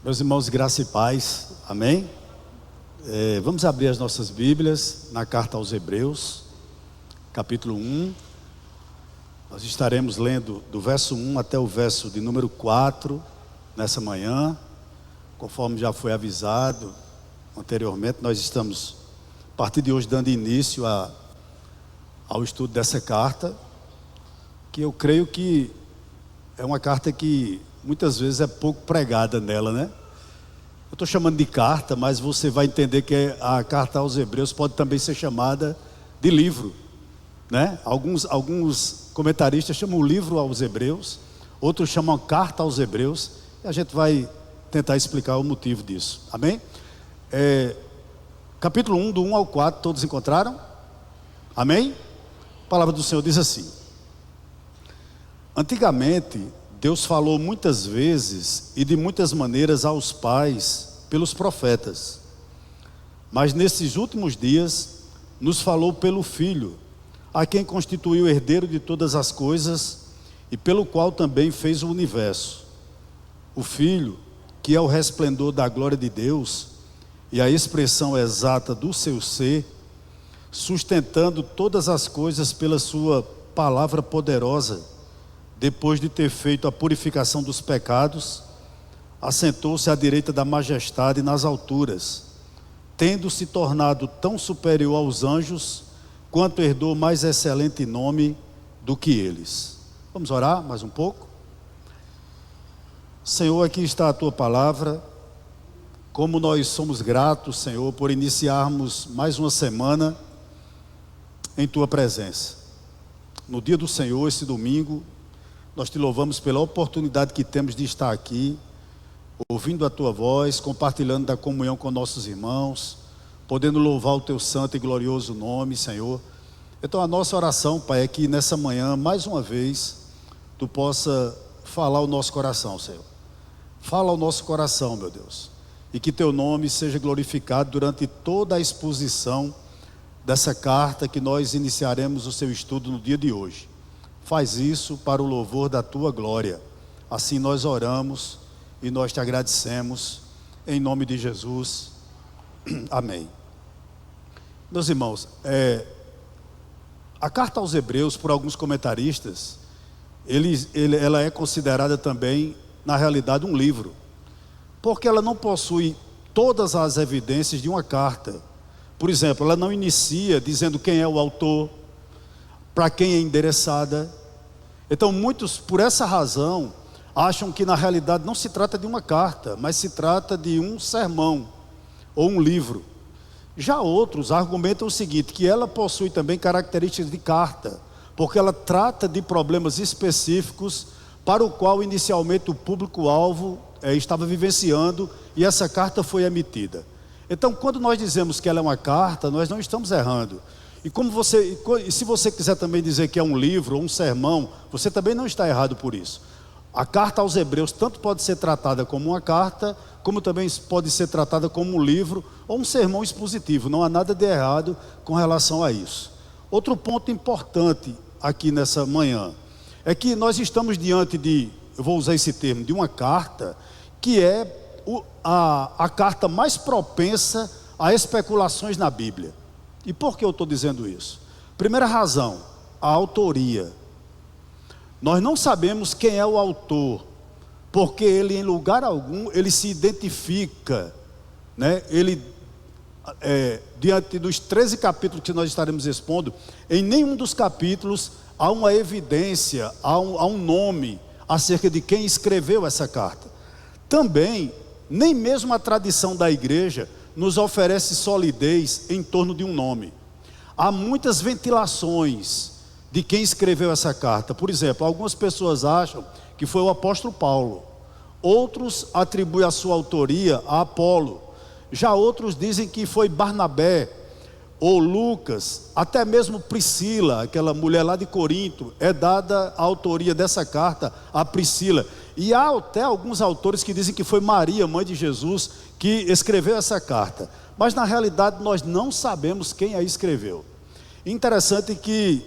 Meus irmãos, graça e paz, amém? Vamos abrir as nossas Bíblias na carta aos Hebreus, capítulo 1. Nós estaremos lendo do verso 1 até o verso de número 4 nessa manhã. Conforme já foi avisado anteriormente, nós estamos, a partir de hoje, dando início ao estudo dessa carta, que eu creio que é uma carta que muitas vezes é pouco pregada nela, né? Eu estou chamando de carta, mas você vai entender que a carta aos Hebreus pode também ser chamada de livro, né? Alguns comentaristas chamam o livro aos Hebreus, outros chamam carta aos Hebreus, e a gente vai tentar explicar o motivo disso, amém? Capítulo 1, do 1 ao 4, todos encontraram? Amém? A palavra do Senhor diz assim: antigamente, Deus falou muitas vezes e de muitas maneiras aos pais pelos profetas, mas nesses últimos dias nos falou pelo Filho, a quem constituiu herdeiro de todas as coisas e pelo qual também fez o universo. O Filho, que é o resplendor da glória de Deus e a expressão exata do seu ser, sustentando todas as coisas pela sua palavra poderosa, depois de ter feito a purificação dos pecados, assentou-se à direita da majestade nas alturas, tendo se tornado tão superior aos anjos, quanto herdou mais excelente nome do que eles. Vamos orar mais um pouco? Senhor, aqui está a Tua palavra. Como nós somos gratos, Senhor, por iniciarmos mais uma semana em Tua presença. No dia do Senhor, esse domingo, nós Te louvamos pela oportunidade que temos de estar aqui, ouvindo a Tua voz, compartilhando da comunhão com nossos irmãos, podendo louvar o Teu santo e glorioso nome, Senhor. Então a nossa oração, Pai, é que nessa manhã, mais uma vez, Tu possa falar ao nosso coração, Senhor. Fala ao nosso coração, meu Deus, e que Teu nome seja glorificado durante toda a exposição dessa carta que nós iniciaremos o seu estudo no dia de hoje. Faz isso para o louvor da Tua glória. Assim nós oramos e nós Te agradecemos, em nome de Jesus, amém. Meus irmãos, a carta aos Hebreus, por alguns comentaristas, ela é considerada também, na realidade, um livro, porque ela não possui todas as evidências de uma carta. Por exemplo, ela não inicia dizendo quem é o autor, para quem é endereçada. Então muitos, por essa razão, acham que na realidade não se trata de uma carta, mas se trata de um sermão ou um livro. Já outros argumentam o seguinte, que ela possui também características de carta, porque ela trata de problemas específicos para o qual inicialmente o público-alvo estava vivenciando, e essa carta foi emitida. Então, quando nós dizemos que ela é uma carta, nós não estamos errando. E se você quiser também dizer que é um livro ou um sermão, você também não está errado por isso. A carta aos Hebreus tanto pode ser tratada como uma carta, como também pode ser tratada como um livro ou um sermão expositivo. Não há nada de errado com relação a isso. Outro ponto importante aqui nessa manhã é que nós estamos diante de, eu vou usar esse termo, de uma carta que é a carta mais propensa a especulações na Bíblia. E por que eu estou dizendo isso? Primeira razão, a autoria. Nós não sabemos quem é o autor, porque ele, em lugar algum, ele se identifica, né? Diante dos 13 capítulos que nós estaremos expondo, em nenhum dos capítulos há uma evidência, há um nome acerca de quem escreveu essa carta. Também, nem mesmo a tradição da igreja nos oferece solidez em torno de um nome. Há muitas ventilações de quem escreveu essa carta. Por exemplo, algumas pessoas acham que foi o apóstolo Paulo, outros atribuem a sua autoria a Apolo, já outros dizem que foi Barnabé ou Lucas, até mesmo Priscila, aquela mulher lá de Corinto, é dada a autoria dessa carta a Priscila. E há até alguns autores que dizem que foi Maria, mãe de Jesus, que escreveu essa carta. Mas na realidade nós não sabemos quem a escreveu. Interessante que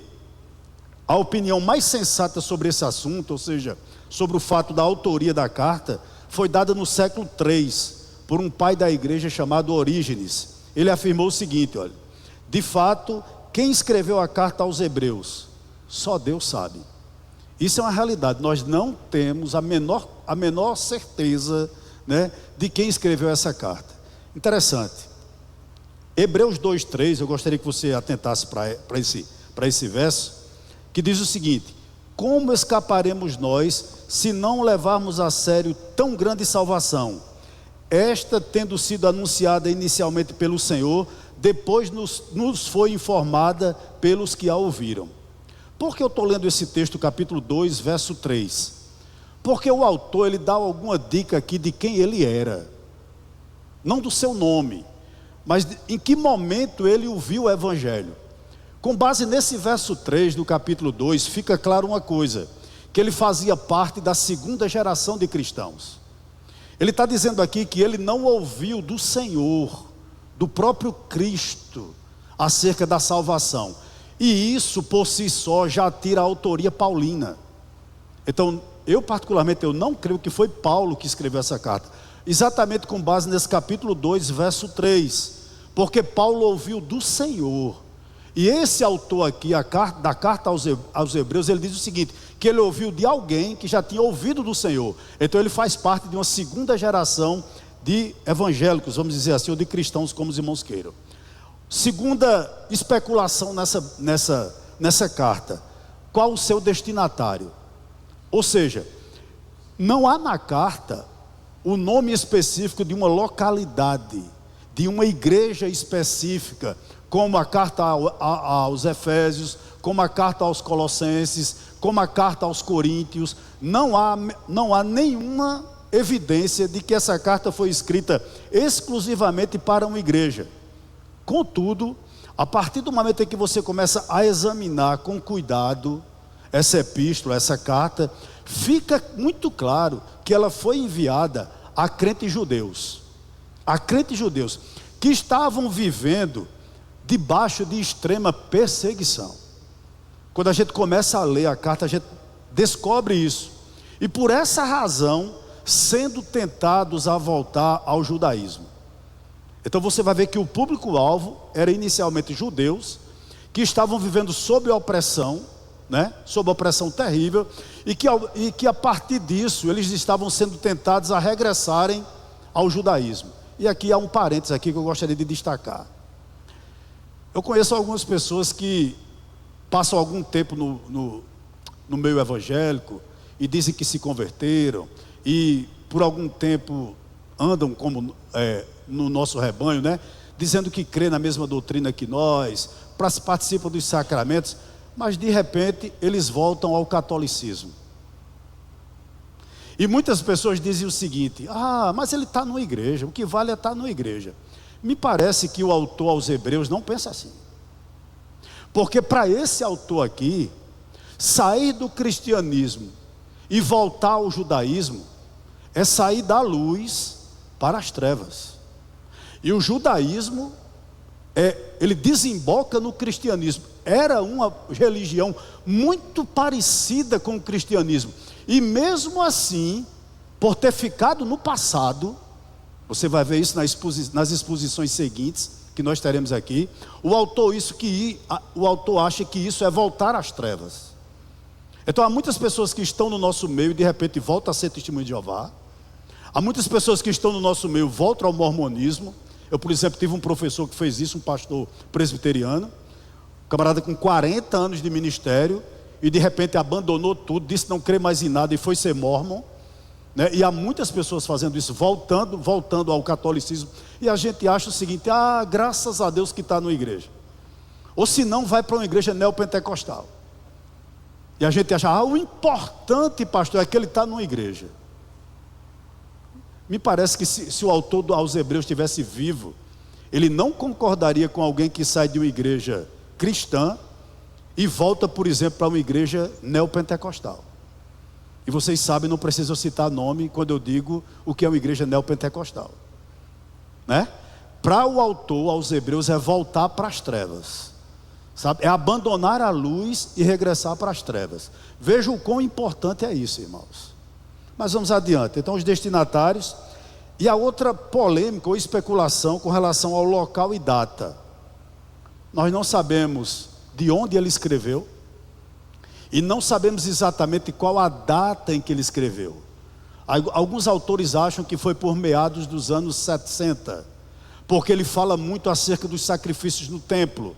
a opinião mais sensata sobre esse assunto, ou seja, sobre o fato da autoria da carta, foi dada no século III por um pai da igreja chamado Orígenes. Ele afirmou o seguinte, olha: de fato, quem escreveu a carta aos Hebreus? Só Deus sabe. Isso é uma realidade. Nós não temos a menor certeza, né, de quem escreveu essa carta. Interessante. Hebreus 2:3, eu gostaria que você atentasse para esse verso, que diz o seguinte: como escaparemos nós se não levarmos a sério tão grande salvação? Esta tendo sido anunciada inicialmente pelo Senhor, depois nos foi informada pelos que a ouviram. Por que eu estou lendo esse texto, capítulo 2, verso 3? Porque o autor, ele dá alguma dica aqui de quem ele era, não do seu nome, mas em que momento ele ouviu o Evangelho. Com base nesse verso 3 do capítulo 2, fica claro uma coisa: que ele fazia parte da segunda geração de cristãos. Ele está dizendo aqui que ele não ouviu do Senhor, do próprio Cristo, acerca da salvação. E isso por si só já tira a autoria paulina. Então, eu particularmente, eu não creio que foi Paulo que escreveu essa carta, exatamente com base nesse capítulo 2, verso 3, porque Paulo ouviu do Senhor. E esse autor aqui, da carta aos Hebreus, ele diz o seguinte: que ele ouviu de alguém que já tinha ouvido do Senhor. Então ele faz parte de uma segunda geração de evangélicos, vamos dizer assim, ou de cristãos, como os irmãos queiram. Segunda especulação nessa carta: qual o seu destinatário? Ou seja, não há na carta o nome específico de uma localidade, de uma igreja específica, como a carta aos Efésios, como a carta aos Colossenses, como a carta aos Coríntios. Não há nenhuma evidência de que essa carta foi escrita exclusivamente para uma igreja. Contudo, a partir do momento em que você começa a examinar com cuidado essa epístola, essa carta, fica muito claro que ela foi enviada a crentes judeus. A crentes judeus que estavam vivendo debaixo de extrema perseguição. Quando a gente começa a ler a carta, a gente descobre isso. E por essa razão, sendo tentados a voltar ao judaísmo. Então você vai ver que o público-alvo era inicialmente judeus, que estavam vivendo sob opressão, né? Sob opressão terrível, e que a partir disso, eles estavam sendo tentados a regressarem ao judaísmo. E aqui há um parênteses aqui que eu gostaria de destacar. Eu conheço algumas pessoas que passam algum tempo no meio evangélico e dizem que se converteram e por algum tempo andam como no nosso rebanho, né? Dizendo que crê na mesma doutrina que nós, participam dos sacramentos, mas de repente eles voltam ao catolicismo. E muitas pessoas dizem o seguinte: mas ele está numa igreja, o que vale é estar numa igreja. Me parece que o autor aos Hebreus não pensa assim. Porque para esse autor aqui, sair do cristianismo e voltar ao judaísmo é sair da luz para as trevas. E o judaísmo, ele desemboca no cristianismo. Era uma religião muito parecida com o cristianismo. E mesmo assim, por ter ficado no passado, você vai ver isso nas exposições seguintes que nós teremos aqui. O autor acha que isso é voltar às trevas. Então há muitas pessoas que estão no nosso meio e de repente voltam a ser testemunho de Jeová. Há muitas pessoas que estão no nosso meio voltam ao mormonismo. Eu, por exemplo, tive um professor que fez isso, um pastor presbiteriano, um camarada com 40 anos de ministério, e de repente abandonou tudo, disse não crê mais em nada e foi ser mormon. Né? E há muitas pessoas fazendo isso, voltando ao catolicismo. E a gente acha o seguinte: graças a Deus que está numa igreja. Ou se não, vai para uma igreja neopentecostal. E a gente acha: o importante, pastor, é que ele está numa igreja. Me parece que se o autor aos Hebreus estivesse vivo, ele não concordaria com alguém que sai de uma igreja cristã e volta, por exemplo, para uma igreja neopentecostal. E vocês sabem, não preciso citar nome quando eu digo o que é uma igreja neopentecostal, né? Para o autor aos Hebreus é voltar para as trevas, sabe? É abandonar a luz e regressar para as trevas. Veja o quão importante é isso, irmãos. Mas vamos adiante. Então, os destinatários. E a outra polêmica ou especulação com relação ao local e data. Nós não sabemos de onde ele escreveu. E não sabemos exatamente qual a data em que ele escreveu. Alguns autores acham que foi por meados dos anos 70, porque ele fala muito acerca dos sacrifícios no templo.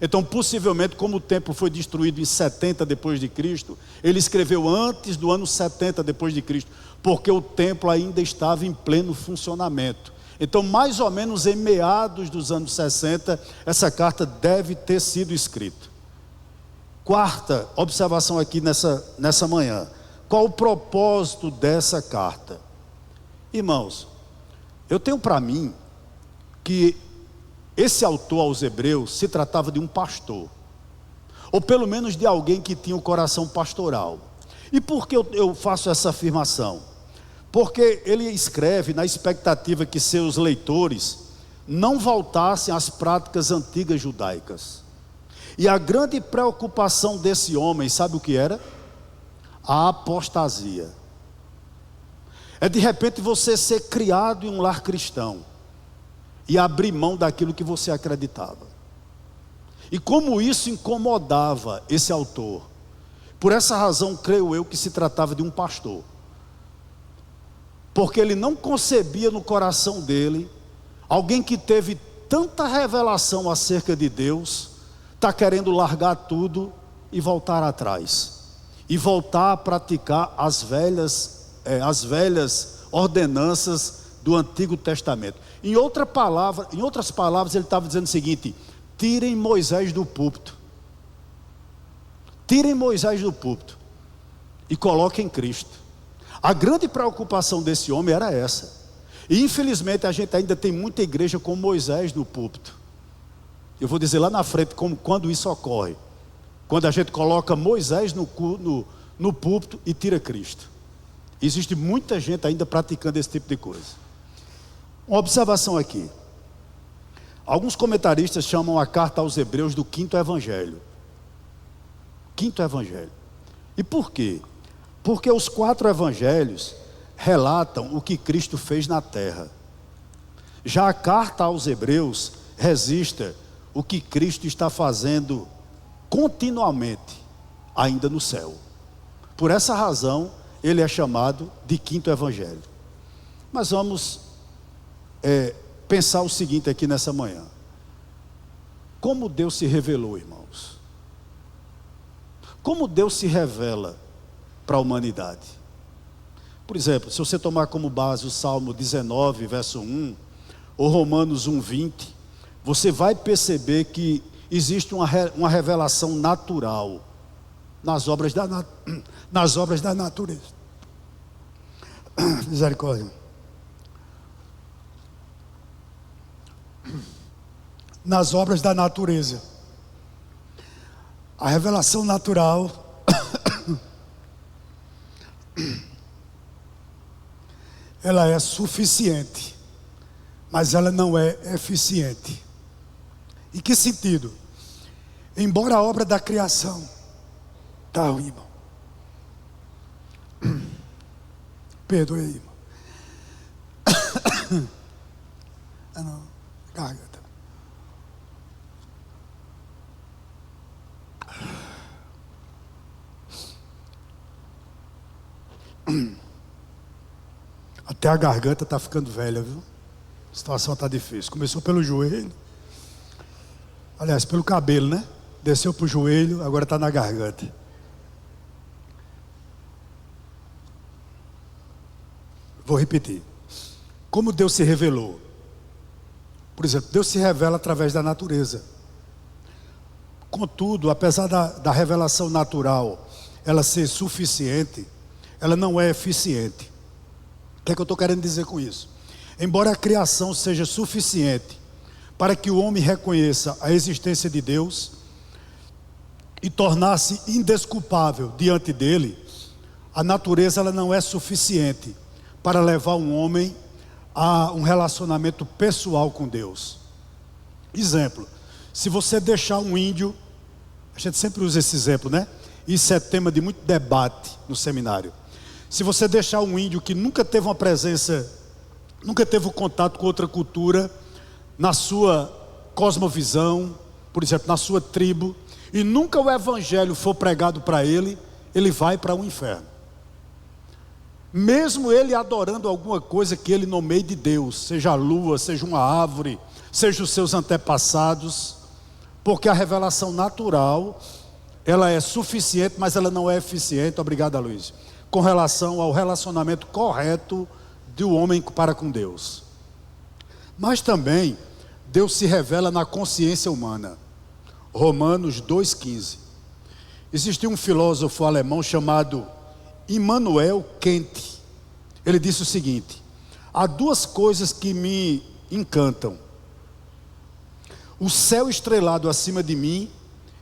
Então, possivelmente, como o templo foi destruído em 70 depois de Cristo, ele escreveu antes do ano 70 depois de Cristo, porque o templo ainda estava em pleno funcionamento. Então, mais ou menos em meados dos anos 60, essa carta deve ter sido escrita. Quarta observação aqui nessa manhã. Qual o propósito dessa carta? Irmãos, eu tenho para mim que esse autor aos Hebreus se tratava de um pastor, ou pelo menos de alguém que tinha um coração pastoral. E por que eu faço essa afirmação? Porque ele escreve na expectativa que seus leitores não voltassem às práticas antigas judaicas. E a grande preocupação desse homem, sabe o que era? A apostasia. É de repente você ser criado em um lar cristão e abrir mão daquilo que você acreditava. E como isso incomodava esse autor. Por essa razão, creio eu que se tratava de um pastor. Porque ele não concebia no coração dele alguém que teve tanta revelação acerca de Deus, está querendo largar tudo e voltar atrás. E voltar a praticar as velhas ordenanças do Antigo Testamento. Em outras palavras, ele estava dizendo o seguinte: tirem Moisés do púlpito. Tirem Moisés do púlpito e coloquem Cristo. A grande preocupação desse homem era essa. E infelizmente a gente ainda tem muita igreja com Moisés no púlpito. Eu vou dizer lá na frente quando isso ocorre. Quando a gente coloca Moisés no púlpito e tira Cristo. Existe muita gente ainda praticando esse tipo de coisa. Uma observação aqui. Alguns comentaristas chamam a carta aos Hebreus do quinto evangelho. Quinto evangelho. E por quê? Porque os 4 evangelhos relatam o que Cristo fez na terra. Já a carta aos Hebreus registra o que Cristo está fazendo continuamente, ainda no céu. Por essa razão, ele é chamado de quinto evangelho. Mas vamos pensar o seguinte aqui nessa manhã. Como Deus se revelou, irmãos? Como Deus se revela para a humanidade? Por exemplo, se você tomar como base o Salmo 19, verso 1, ou Romanos 1, 20, você vai perceber que existe uma revelação natural nas obras da natureza. Misericórdia. Nas obras da natureza. A revelação natural ela é suficiente, mas ela não é eficiente. Em que sentido? Embora a obra da criação está ruim, irmão. Perdoe aí, irmão. Não, garganta. Até a garganta está ficando velha, viu? A situação está difícil. Começou pelo joelho. Aliás, pelo cabelo, né? Desceu para o joelho, agora está na garganta. Vou repetir. Como Deus se revelou? Por exemplo, Deus se revela através da natureza. Contudo, apesar da revelação natural ela ser suficiente, ela não é eficiente. O que é que eu estou querendo dizer com isso? Embora a criação seja suficiente para que o homem reconheça a existência de Deus e tornar-se indesculpável diante dele, a natureza ela não é suficiente para levar um homem a um relacionamento pessoal com Deus. Exemplo, se você deixar um índio, a gente sempre usa esse exemplo, né? Isso é tema de muito debate no seminário. Se você deixar um índio que nunca teve uma presença, nunca teve um contato com outra cultura, na sua cosmovisão, por exemplo, na sua tribo, e nunca o evangelho for pregado para ele, ele vai para o inferno. Mesmo ele adorando alguma coisa que ele nomeie de Deus, seja a lua, seja uma árvore, seja os seus antepassados, porque a revelação natural, ela é suficiente, mas ela não é eficiente, obrigado Luiz, com relação ao relacionamento correto do homem para com Deus. Mas também, Deus se revela na consciência humana. Romanos 2,15. Existia um filósofo alemão chamado Immanuel Kant. Ele disse o seguinte: há duas coisas que me encantam: o céu estrelado acima de mim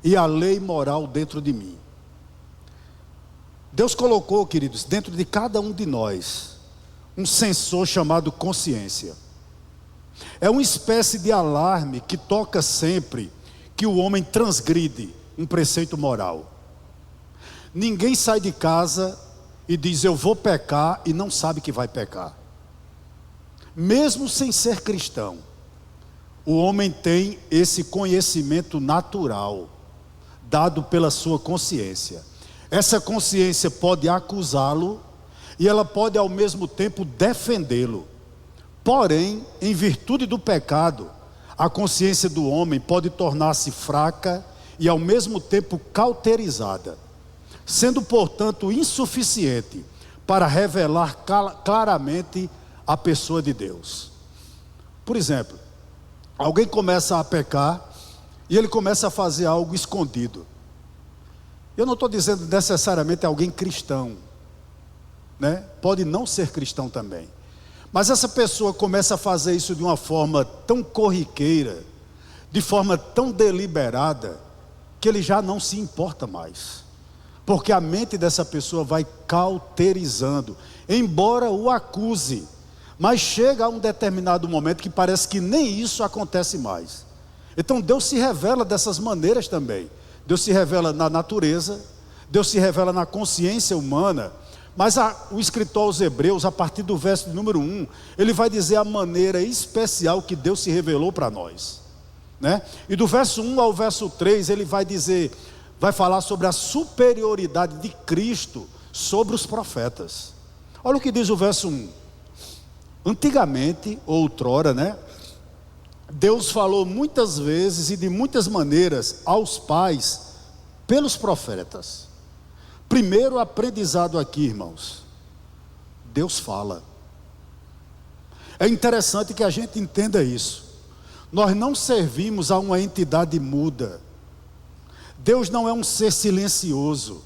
e a lei moral dentro de mim. Deus colocou, queridos, dentro de cada um de nós um sensor chamado consciência. É uma espécie de alarme que toca sempre que o homem transgride um preceito moral. Ninguém sai de casa e diz eu vou pecar e não sabe que vai pecar. Mesmo sem ser cristão, o homem tem esse conhecimento natural dado pela sua consciência. Essa consciência pode acusá-lo e ela pode ao mesmo tempo defendê-lo. Porém, em virtude do pecado, a consciência do homem pode tornar-se fraca e ao mesmo tempo cauterizada, sendo portanto insuficiente para revelar claramente a pessoa de Deus. Por exemplo, alguém começa a pecar e ele começa a fazer algo escondido. Eu não estou dizendo necessariamente alguém cristão, né? Pode não ser cristão também. Mas essa pessoa começa a fazer isso de uma forma tão corriqueira, de forma tão deliberada, que ele já não se importa mais. Porque a mente dessa pessoa vai cauterizando, embora o acuse. Mas chega a um determinado momento que parece que nem isso acontece mais. Então Deus se revela dessas maneiras também. Deus se revela na natureza, Deus se revela na consciência humana. Mas o escritor aos Hebreus, a partir do verso de número 1, ele vai dizer a maneira especial que Deus se revelou para nós, né? E do verso 1 ao verso 3, ele vai dizer, vai falar sobre a superioridade de Cristo sobre os profetas. Olha o que diz o verso 1. Antigamente, outrora, né? Deus falou muitas vezes e de muitas maneiras aos pais pelos profetas. Primeiro aprendizado aqui, irmãos, Deus fala. É interessante que a gente entenda isso. Nós não servimos a uma entidade muda. Deus não é um ser silencioso,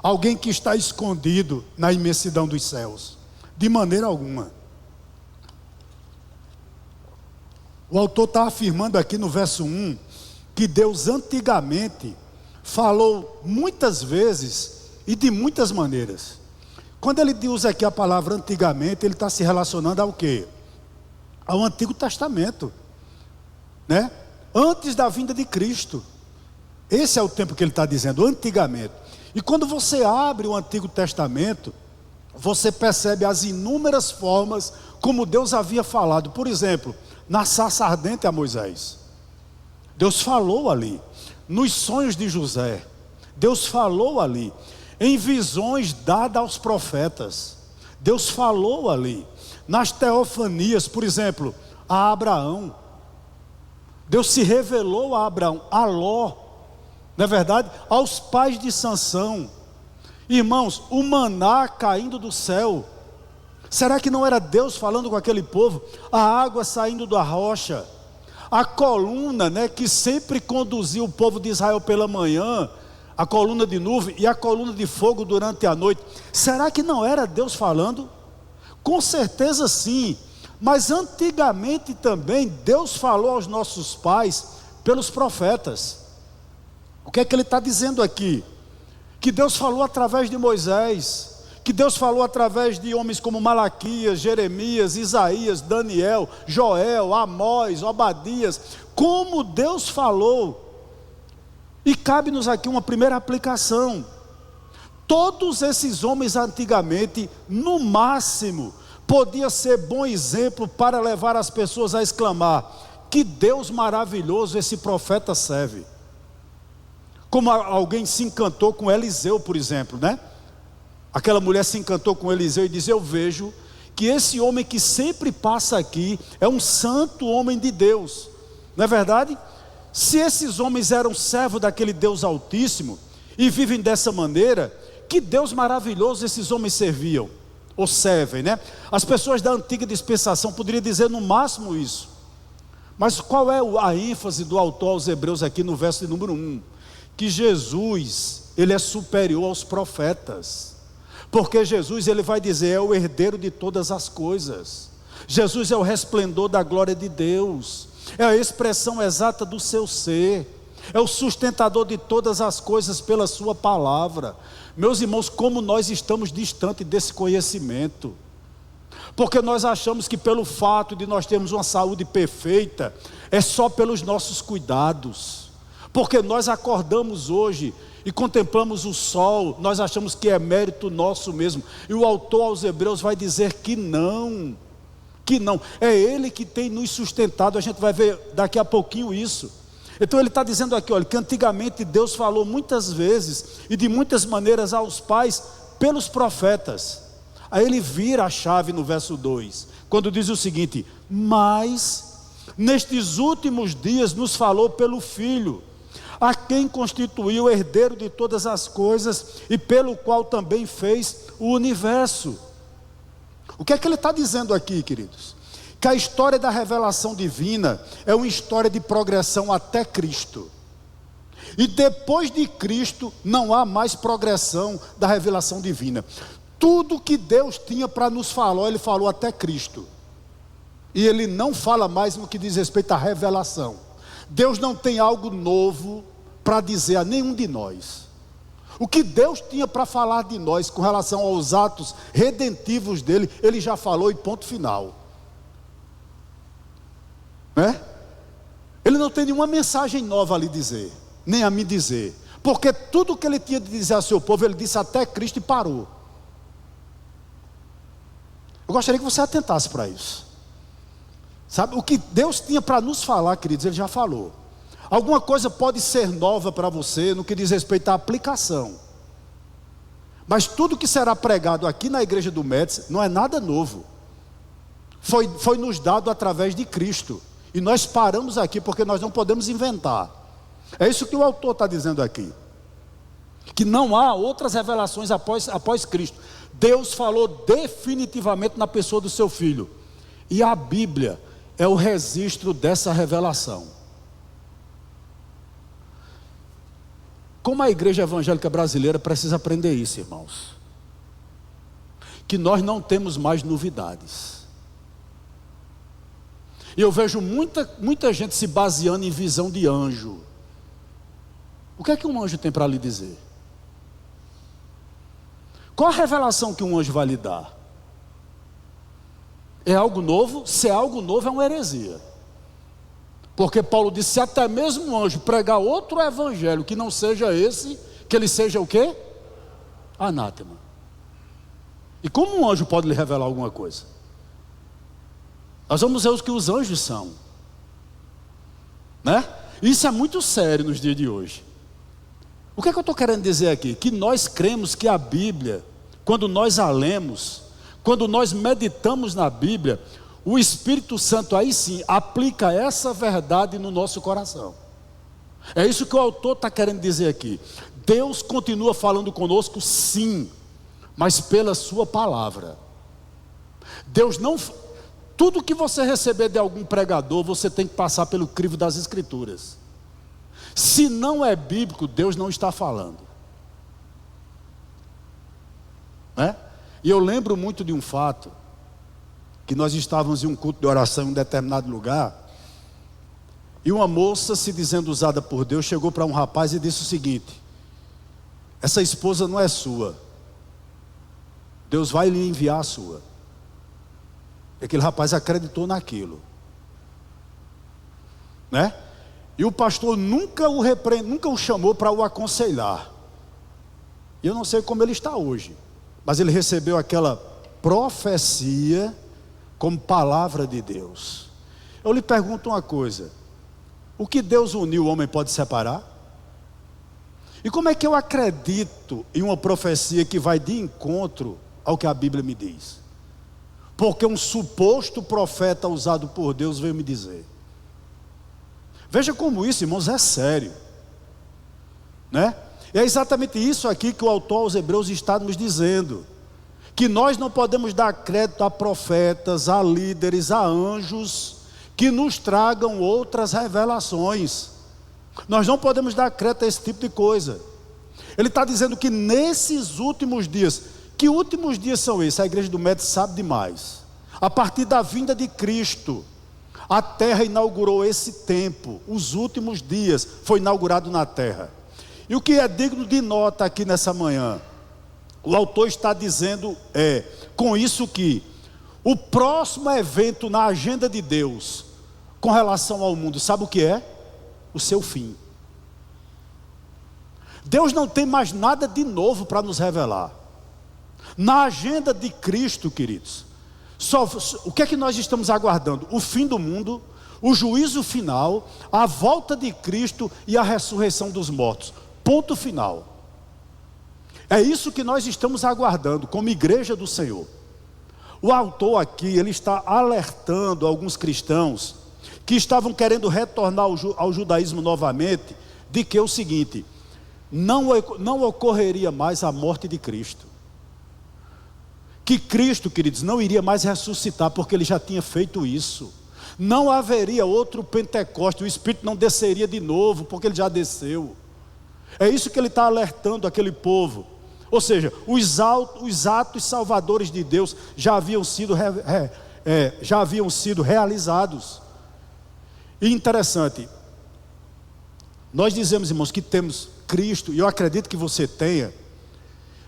alguém que está escondido na imensidão dos céus, de maneira alguma. O autor está afirmando aqui no verso 1, que Deus antigamente falou muitas vezes e de muitas maneiras. Quando ele usa aqui a palavra antigamente, ele está se relacionando ao quê? Ao Antigo Testamento, né? Antes da vinda de Cristo. Esse é o tempo que ele está dizendo, antigamente. E quando você abre o Antigo Testamento, você percebe as inúmeras formas como Deus havia falado. Por exemplo, na sarça ardente a Moisés, Deus falou ali. Nos sonhos de José, Deus falou ali. Em visões dadas aos profetas, Deus falou ali. Nas teofanias, por exemplo, a Abraão, Deus se revelou a Abraão, a Ló, não é verdade? Aos pais de Sansão. Irmãos, o maná caindo do céu, será que não era Deus falando com aquele povo? A água saindo da rocha, a coluna, né, que sempre conduzia o povo de Israel pela manhã, a coluna de nuvem e a coluna de fogo durante a noite. Será que não era Deus falando? Com certeza sim. Mas antigamente também Deus falou aos nossos pais pelos profetas. O que é que ele está dizendo aqui? Que Deus falou através de Moisés, que Deus falou através de homens como Malaquias, Jeremias, Isaías, Daniel, Joel, Amós, Obadias. Como Deus falou. E cabe-nos aqui uma primeira aplicação. Todos esses homens antigamente, no máximo, podia ser bom exemplo para levar as pessoas a exclamar: que Deus maravilhoso esse profeta serve. Como alguém se encantou com Eliseu, por exemplo, né? Aquela mulher se encantou com Eliseu e diz: eu vejo que esse homem que sempre passa aqui é um santo homem de Deus. Não é verdade? Se esses homens eram servos daquele Deus Altíssimo e vivem dessa maneira, que Deus maravilhoso esses homens serviam, ou servem, né? As pessoas da antiga dispensação poderiam dizer no máximo isso. Mas qual é a ênfase do autor aos Hebreus aqui no verso de número 1? Que Jesus, ele é superior aos profetas. Porque Jesus, ele vai dizer, é o herdeiro de todas as coisas. Jesus é o resplendor da glória de Deus, é a expressão exata do seu ser, é o sustentador de todas as coisas pela sua palavra. Meus irmãos, como nós estamos distantes desse conhecimento, porque nós achamos que pelo fato de nós termos uma saúde perfeita, é só pelos nossos cuidados. Porque nós acordamos hoje e contemplamos o sol, nós achamos que é mérito nosso mesmo. E o autor aos Hebreus vai dizer que não, é Ele que tem nos sustentado. A gente vai ver daqui a pouquinho isso. Então ele está dizendo aqui, olha, que antigamente Deus falou muitas vezes e de muitas maneiras aos pais pelos profetas. Aí ele vira a chave no verso 2, quando diz o seguinte: mas nestes últimos dias nos falou pelo Filho, a quem constituiu o herdeiro de todas as coisas e pelo qual também fez o universo. O que é que ele está dizendo aqui, queridos? Que a história da revelação divina é uma história de progressão até Cristo. E depois de Cristo não há mais progressão da revelação divina. Tudo que Deus tinha para nos falar, Ele falou até Cristo. E Ele não fala mais no que diz respeito à revelação. Deus não tem algo novo para dizer a nenhum de nós. O que Deus tinha para falar de nós com relação aos atos redentivos dele, Ele já falou e ponto final. Né? Ele não tem nenhuma mensagem nova a lhe dizer, nem a me dizer, porque tudo que ele tinha de dizer ao seu povo, ele disse até Cristo e parou. Eu gostaria que você atentasse para isso. Sabe, o que Deus tinha para nos falar, queridos, Ele já falou. Alguma coisa pode ser nova para você no que diz respeito à aplicação, mas tudo que será pregado aqui na igreja do Médici não é nada novo. Foi nos dado através de Cristo. E nós paramos aqui porque nós não podemos inventar. É isso que o autor está dizendo aqui. Que não há outras revelações após Cristo. Deus falou definitivamente na pessoa do seu Filho. E a Bíblia é o registro dessa revelação. Como a igreja evangélica brasileira precisa aprender isso, irmãos. Que nós não temos mais novidades. E eu vejo muita gente se baseando em visão de anjo. O que é que um anjo tem para lhe dizer? Qual a revelação que um anjo vai lhe dar? É algo novo? Se é algo novo, é uma heresia. Porque Paulo disse, se até mesmo um anjo pregar outro evangelho que não seja esse, que ele seja o quê? Anátema. E como um anjo pode lhe revelar alguma coisa? Nós vamos ver o que os anjos são, né? Isso é muito sério nos dias de hoje. O que é que eu estou querendo dizer aqui? Que nós cremos que a Bíblia, quando nós a lemos, quando nós meditamos na Bíblia, o Espírito Santo aí sim aplica essa verdade no nosso coração. É isso que o autor está querendo dizer aqui. Deus continua falando conosco, sim, mas pela sua palavra. Deus não... Tudo que você receber de algum pregador, você tem que passar pelo crivo das Escrituras. Se não é bíblico, Deus não está falando. Né? E eu lembro muito de um fato, que nós estávamos em um culto de oração em um determinado lugar, e uma moça, se dizendo usada por Deus, chegou para um rapaz e disse o seguinte: essa esposa não é sua, Deus vai lhe enviar a sua. Aquele rapaz acreditou naquilo, né? E o pastor nunca o chamou para o aconselhar. E eu não sei como ele está hoje, mas ele recebeu aquela profecia como palavra de Deus. Eu lhe pergunto uma coisa: o que Deus uniu, o homem pode separar? E como é que eu acredito em uma profecia que vai de encontro ao que a Bíblia me diz? Porque um suposto profeta usado por Deus veio me dizer. Veja como isso, irmãos, é sério, né? É exatamente isso aqui que o autor aos Hebreus está nos dizendo, que nós não podemos dar crédito a profetas, a líderes, a anjos que nos tragam outras revelações. Nós não podemos dar crédito a esse tipo de coisa. Ele está dizendo que nesses últimos dias, que últimos dias são esses? A igreja do Médio sabe demais. A partir da vinda de Cristo, a terra inaugurou esse tempo. Os últimos dias foi inaugurado na terra. E o que é digno de nota aqui nessa manhã, o autor está dizendo com isso que o próximo evento na agenda de Deus com relação ao mundo, sabe o que é? O seu fim. Deus não tem mais nada de novo para nos revelar. Na agenda de Cristo, queridos, o que é que nós estamos aguardando? O fim do mundo, o juízo final, a volta de Cristo e a ressurreição dos mortos. Ponto final. É isso que nós estamos aguardando como igreja do Senhor. O autor aqui, ele está alertando alguns cristãos que estavam querendo retornar ao judaísmo novamente, de que é o seguinte: não ocorreria mais a morte de Cristo. Que Cristo, queridos, não iria mais ressuscitar, porque ele já tinha feito isso. Não haveria outro Pentecoste, o Espírito não desceria de novo, porque ele já desceu. É isso que ele está alertando aquele povo. Ou seja, os atos salvadores de Deus já haviam sido realizados. E interessante, nós dizemos, irmãos, que temos Cristo, e eu acredito que você tenha,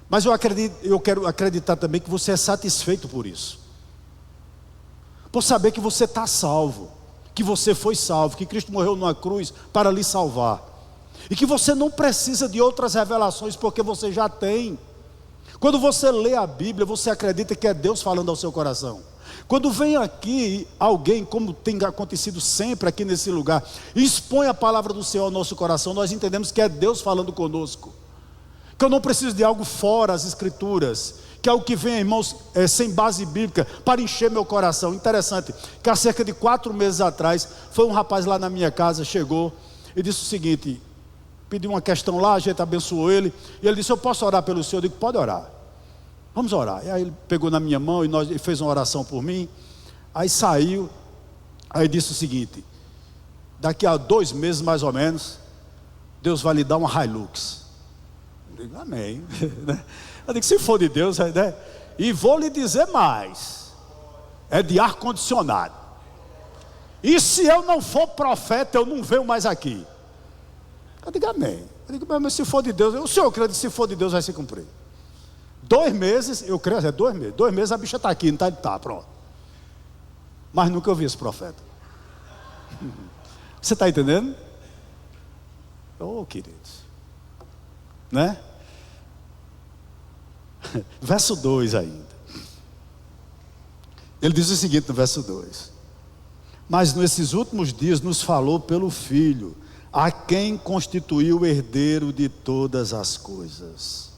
mas eu quero acreditar também que você é satisfeito por isso, por saber que você está salvo, que você foi salvo, que Cristo morreu numa cruz para lhe salvar, e que você não precisa de outras revelações, porque você já tem. Quando você lê a Bíblia, você acredita que é Deus falando ao seu coração. Quando vem aqui alguém, como tem acontecido sempre aqui nesse lugar, e expõe a palavra do Senhor ao nosso coração, nós entendemos que é Deus falando conosco, que eu não preciso de algo fora as Escrituras, que é algo que vem, irmãos, sem base bíblica, para encher meu coração. Interessante, que há cerca de 4 meses atrás, foi um rapaz lá na minha casa, chegou e disse o seguinte, pediu uma questão lá, a gente abençoou ele, e ele disse: eu posso orar pelo senhor? Eu digo: pode orar, vamos orar. E aí ele pegou na minha mão e fez uma oração por mim. Aí saiu, aí disse o seguinte: daqui a 2 meses mais ou menos, Deus vai lhe dar uma Hilux. Eu digo: amém. Eu digo: se for de Deus, né? E vou lhe dizer mais, é de ar condicionado. E se eu não for profeta, eu não venho mais aqui. Eu digo: amém. Eu digo: mas se for de Deus, o senhor crê que se for de Deus vai se cumprir. 2 meses, eu creio, 2 meses. 2 meses a bicha está aqui, não está? Tá, pronto. Mas nunca eu vi esse profeta. Você está entendendo? Oh, queridos, né? Verso 2 ainda. Ele diz o seguinte no verso 2: mas nesses últimos dias nos falou pelo Filho, a quem constituiu o herdeiro de todas as coisas.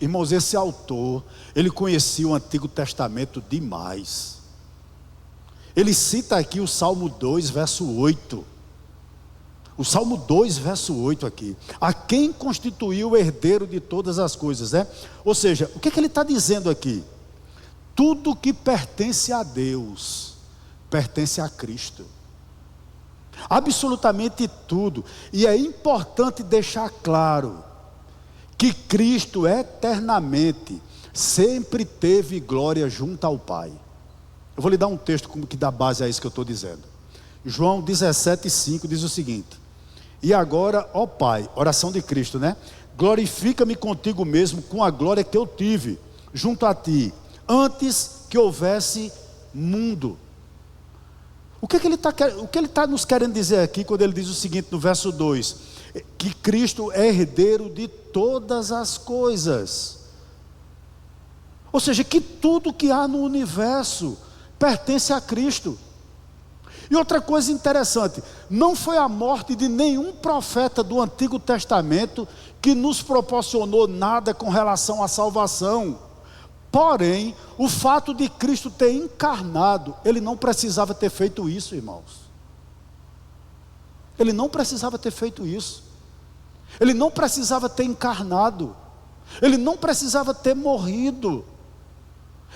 Irmãos, esse autor, ele conhecia o Antigo Testamento demais. Ele cita aqui o Salmo 2, verso 8. O Salmo 2, verso 8 aqui. A quem constituiu o herdeiro de todas as coisas, né? Ou seja, o que ele está dizendo aqui? Tudo que pertence a Deus, pertence a Cristo. Absolutamente tudo. E é importante deixar claro que Cristo eternamente sempre teve glória junto ao Pai. Eu vou lhe dar um texto que dá base a isso que eu estou dizendo. João 17,5 diz o seguinte: e agora, ó Pai, oração de Cristo, né? Glorifica-me contigo mesmo com a glória que eu tive junto a ti, antes que houvesse mundo. O que ele está nos querendo dizer aqui quando ele diz o seguinte no verso 2? que Cristo é herdeiro de todas as coisas. Ou seja, que tudo que há no universo pertence a Cristo. E outra coisa interessante, não foi a morte de nenhum profeta do Antigo Testamento que nos proporcionou nada com relação à salvação. Porém, o fato de Cristo ter encarnado, ele não precisava ter feito isso, irmãos. Ele não precisava ter feito isso. Ele não precisava ter encarnado. Ele não precisava ter morrido.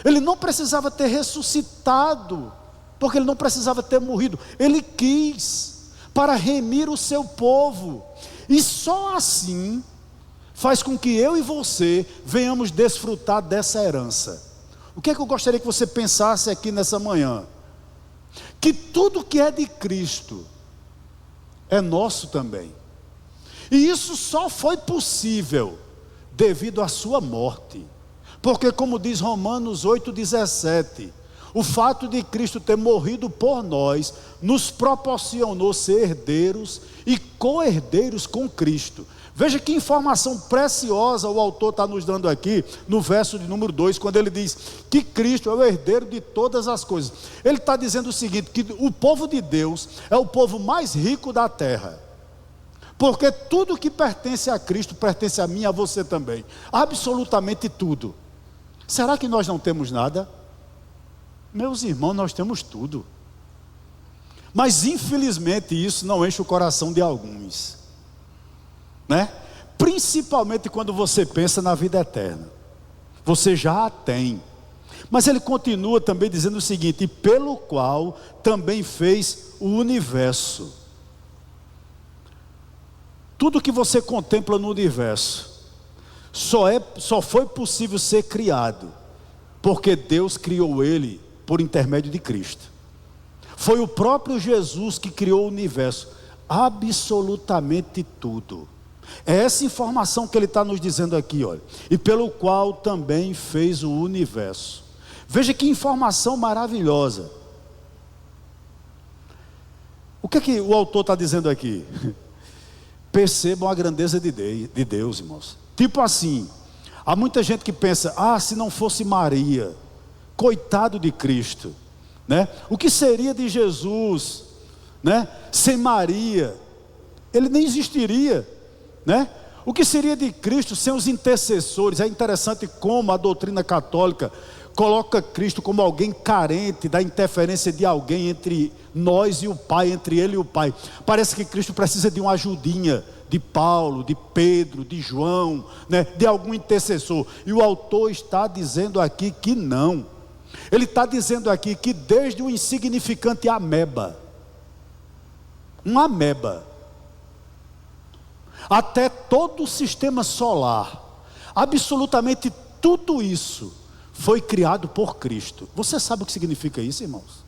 Ele não precisava ter ressuscitado, porque ele não precisava ter morrido. Ele quis, para remir o seu povo. E só assim faz com que eu e você venhamos desfrutar dessa herança. O que é que eu gostaria que você pensasse aqui nessa manhã? Que tudo que é de Cristo é nosso também. E isso só foi possível devido à sua morte. Porque, como diz Romanos 8,17, o fato de Cristo ter morrido por nós nos proporcionou ser herdeiros e co-herdeiros com Cristo. Veja que informação preciosa o autor está nos dando aqui no verso de número 2, quando ele diz que Cristo é o herdeiro de todas as coisas. Ele está dizendo o seguinte, que o povo de Deus é o povo mais rico da terra, porque tudo que pertence a Cristo pertence a mim e a você também, absolutamente tudo. Será que nós não temos nada? Meus irmãos, nós temos tudo, mas infelizmente isso não enche o coração de alguns, né? Principalmente quando você pensa na vida eterna. Você já a tem, mas ele continua também dizendo o seguinte: e pelo qual também fez o universo. Tudo que você contempla no universo só foi possível ser criado porque Deus criou ele por intermédio de Cristo. Foi o próprio Jesus que criou o universo, absolutamente tudo. É essa informação que ele está nos dizendo aqui, olha. E pelo qual também fez o universo. Veja que informação maravilhosa. O que é que o autor está dizendo aqui? Percebam a grandeza de Deus, irmãos. Tipo assim, há muita gente que pensa: se não fosse Maria, coitado de Cristo, né? O que seria de Jesus, né? Sem Maria? Ele nem existiria, né? O que seria de Cristo sem os intercessores? É interessante como a doutrina católica coloca Cristo como alguém carente da interferência de alguém entre nós e o Pai, entre ele e o Pai. Parece que Cristo precisa de uma ajudinha de Paulo, de Pedro, de João, né? De algum intercessor. E o autor está dizendo aqui que não. Ele está dizendo aqui que desde o insignificante ameba, um ameba, até todo o sistema solar, absolutamente tudo isso foi criado por Cristo. Você sabe o que significa isso, irmãos?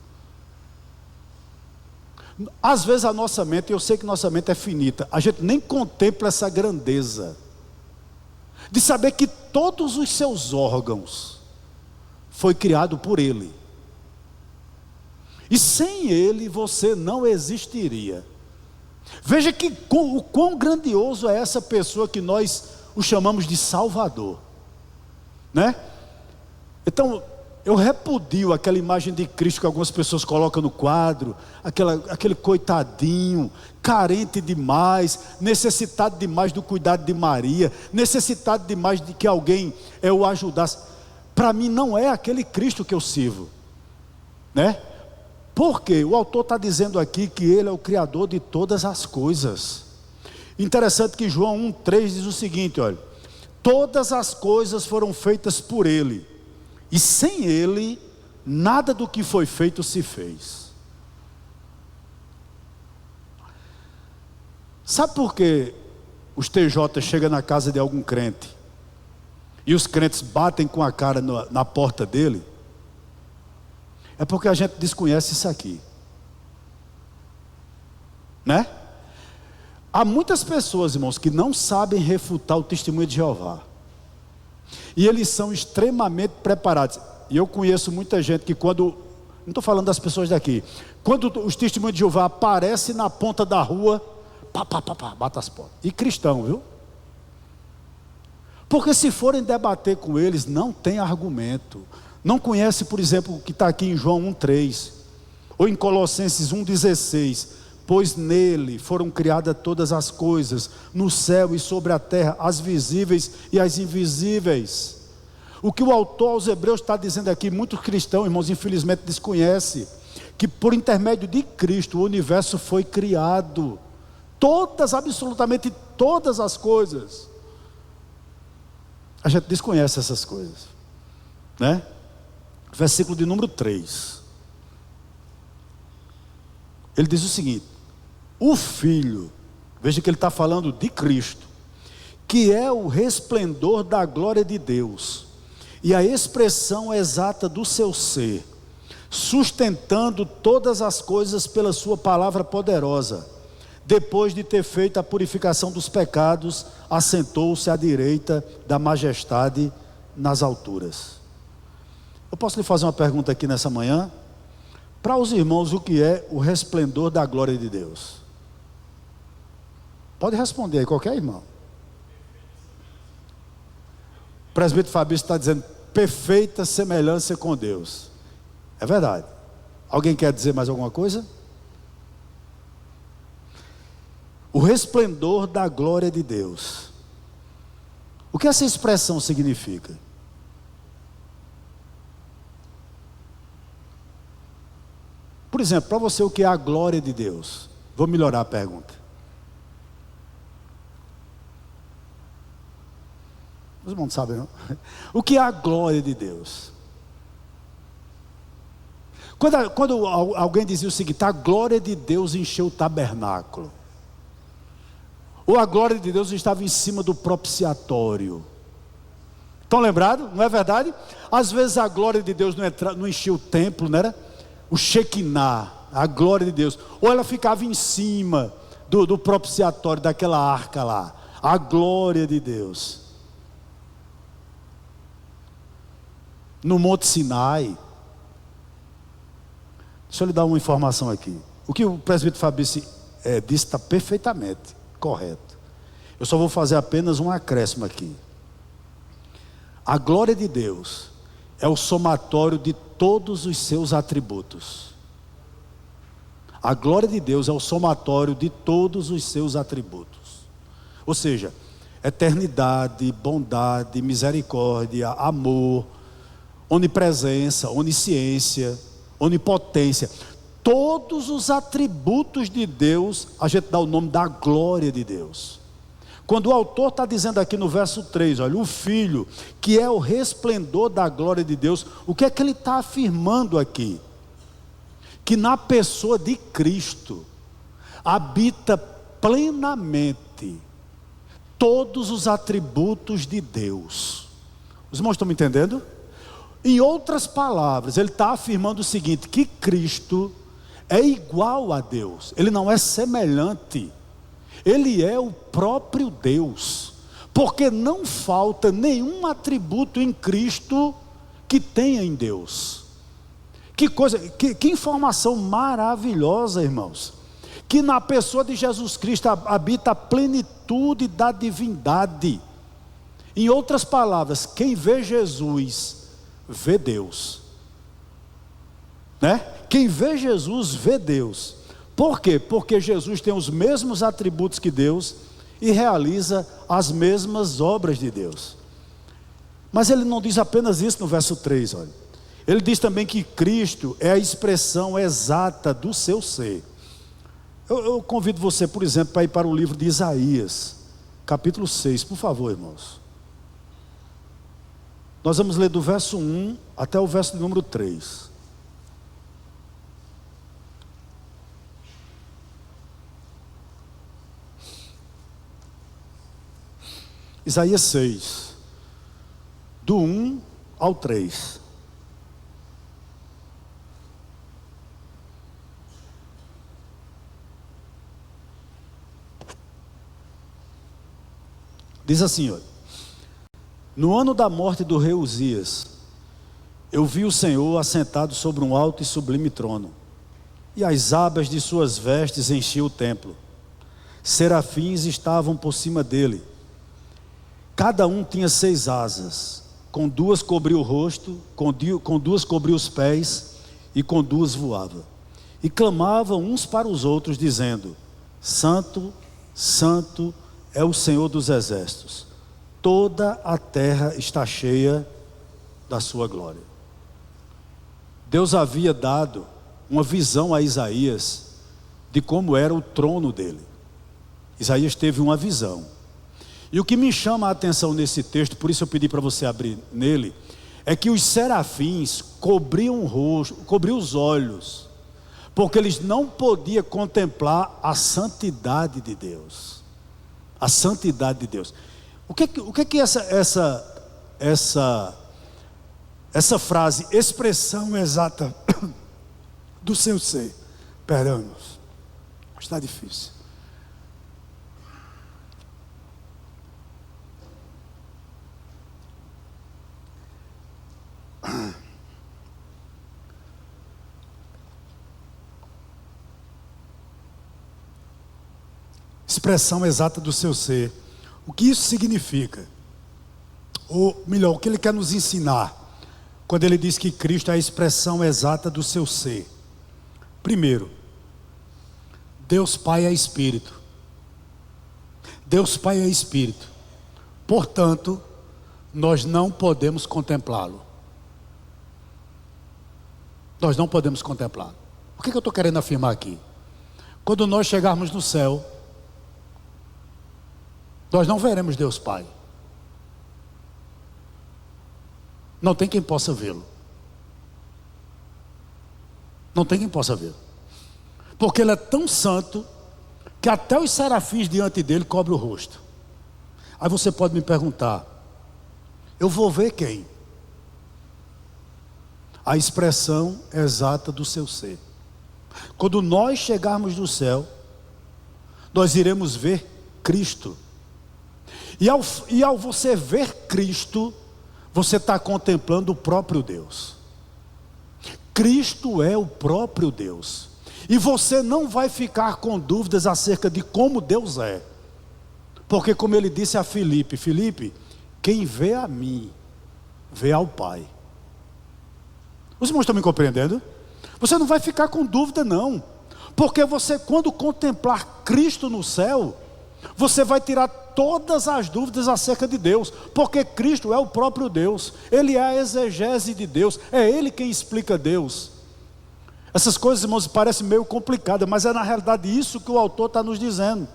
Às vezes a nossa mente, eu sei que nossa mente é finita, a gente nem contempla essa grandeza de saber que todos os seus órgãos foi criado por Ele, e sem Ele você não existiria. Veja que o quão grandioso é essa pessoa que nós o chamamos de Salvador, né? Então, eu repudio aquela imagem de Cristo que algumas pessoas colocam no quadro, aquele coitadinho, carente demais, necessitado demais do cuidado de Maria, necessitado demais de que alguém o ajudasse. Para mim não é aquele Cristo que eu sirvo, né? Porque o autor está dizendo aqui que Ele é o Criador de todas as coisas. Interessante que João 1,3 diz o seguinte, olha: todas as coisas foram feitas por Ele, e sem Ele, nada do que foi feito se fez. Sabe por que os TJ chegam na casa de algum crente e os crentes batem com a cara na porta dele? É porque a gente desconhece isso aqui, né? Há muitas pessoas, irmãos, que não sabem refutar o testemunho de Jeová, e eles são extremamente preparados. E eu conheço muita gente que não estou falando das pessoas daqui, quando os testemunhos de Jeová aparecem na ponta da rua, bata as portas. E cristão, viu? Porque se forem debater com eles, não tem argumento. Não conhece, por exemplo, o que está aqui em João 1,3, ou em Colossenses 1,16, pois nele foram criadas todas as coisas, no céu e sobre a terra, as visíveis e as invisíveis. O que o autor aos Hebreus está dizendo aqui, muitos cristãos, irmãos, infelizmente desconhecem, que por intermédio de Cristo o universo foi criado, absolutamente todas as coisas. A gente desconhece essas coisas, né? Versículo de número 3, ele diz o seguinte: o Filho, veja que ele está falando de Cristo, que é o resplendor da glória de Deus, e a expressão exata do seu ser, sustentando todas as coisas pela sua palavra poderosa, depois de ter feito a purificação dos pecados, assentou-se à direita da majestade nas alturas. Eu posso lhe fazer uma pergunta aqui nessa manhã? Para os irmãos, o que é o resplendor da glória de Deus? Pode responder aí, qualquer irmão. O presbítero Fabrício está dizendo, perfeita semelhança com Deus. É verdade. Alguém quer dizer mais alguma coisa? O resplendor da glória de Deus. O que essa expressão significa? Por exemplo, para você, o que é a glória de Deus? Vou melhorar a pergunta. Os irmãos sabem, não? O que é a glória de Deus? Quando alguém dizia o seguinte, a glória de Deus encheu o tabernáculo, ou a glória de Deus estava em cima do propiciatório. Estão lembrados? Não é verdade? Às vezes a glória de Deus não enchia o templo, não era? O Shekinah, a glória de Deus, ou ela ficava em cima do propiciatório, daquela arca lá, a glória de Deus. No Monte Sinai, deixa eu lhe dar uma informação aqui. O que o presbítero Fabrício disse está perfeitamente correto. Eu só vou fazer apenas um acréscimo aqui. A glória de Deus é o somatório de todos os seus atributos. A glória de Deus é o somatório de todos os seus atributos. Ou seja, eternidade, bondade, misericórdia, amor, onipresença, onisciência, onipotência. Todos os atributos de Deus, a gente dá o nome da glória de Deus. Quando o autor está dizendo aqui no verso 3, olha, o Filho, que é o resplendor da glória de Deus, o que é que ele está afirmando aqui? Que na pessoa de Cristo, habita plenamente todos os atributos de Deus. Os irmãos estão me entendendo? Em outras palavras, ele está afirmando o seguinte, que Cristo é igual a Deus, ele não é semelhante, ele é o próprio Deus, porque não falta nenhum atributo em Cristo que tenha em Deus. Que coisa, que informação maravilhosa, irmãos, que na pessoa de Jesus Cristo habita a plenitude da divindade. Em outras palavras, quem vê Jesus, vê Deus, né? Quem vê Jesus, vê Deus. Por quê? Porque Jesus tem os mesmos atributos que Deus e realiza as mesmas obras de Deus. Mas ele não diz apenas isso no verso 3, olha. Ele diz também que Cristo é a expressão exata do seu ser. Eu convido você, por exemplo, para ir para o livro de Isaías, capítulo 6, por favor, irmãos. Nós vamos ler do verso 1 até o verso de número 3. Isaías 6, do 1 ao 3. Diz assim, olha. No ano da morte do rei Uzias, eu vi o Senhor assentado sobre um alto e sublime trono, e as abas de suas vestes enchiam o templo. Serafins estavam por cima dele. Cada um tinha 6 asas. Com 2 cobria o rosto, com 2 cobria os pés, e com 2 voava. E clamavam uns para os outros, dizendo: Santo, Santo é o Senhor dos exércitos. Toda a terra está cheia da sua glória. Deus havia dado uma visão a Isaías de como era o trono dele. Isaías teve uma visão. E o que me chama a atenção nesse texto, por isso eu pedi para você abrir nele, é que os serafins cobriam o rosto, cobriam os olhos, porque eles não podiam contemplar a santidade de Deus. A santidade de Deus. O que essa frase, expressão exata do seu ser? Perdão, irmãos, está difícil. Expressão exata do seu ser. O que isso significa? Ou melhor, o que ele quer nos ensinar quando ele diz que Cristo é a expressão exata do seu ser? Primeiro, Deus Pai é Espírito. Deus Pai é Espírito. Portanto, nós não podemos contemplá-lo. Nós não podemos contemplá-lo. O que eu estou querendo afirmar aqui? Quando nós chegarmos no céu, nós não veremos Deus Pai. Não tem quem possa vê-lo. Não tem quem possa vê-lo. Porque ele é tão santo que até os serafins diante dele cobrem o rosto. Aí você pode me perguntar: eu vou ver quem? A expressão exata do seu ser. Quando nós chegarmos no céu, nós iremos ver Cristo. E ao você ver Cristo, você está contemplando o próprio Deus. Cristo é o próprio Deus. E você não vai ficar com dúvidas acerca de como Deus é. Porque como ele disse a Filipe: Filipe, quem vê a mim, vê ao Pai. Os irmãos estão me compreendendo? Você não vai ficar com dúvida não. Porque você, quando contemplar Cristo no céu, você vai tirar todas as dúvidas acerca de Deus, porque Cristo é o próprio Deus. Ele é a exegese de Deus, é Ele quem explica Deus. Essas coisas, irmãos, parecem meio complicadas, mas é na realidade isso que o autor está nos dizendo.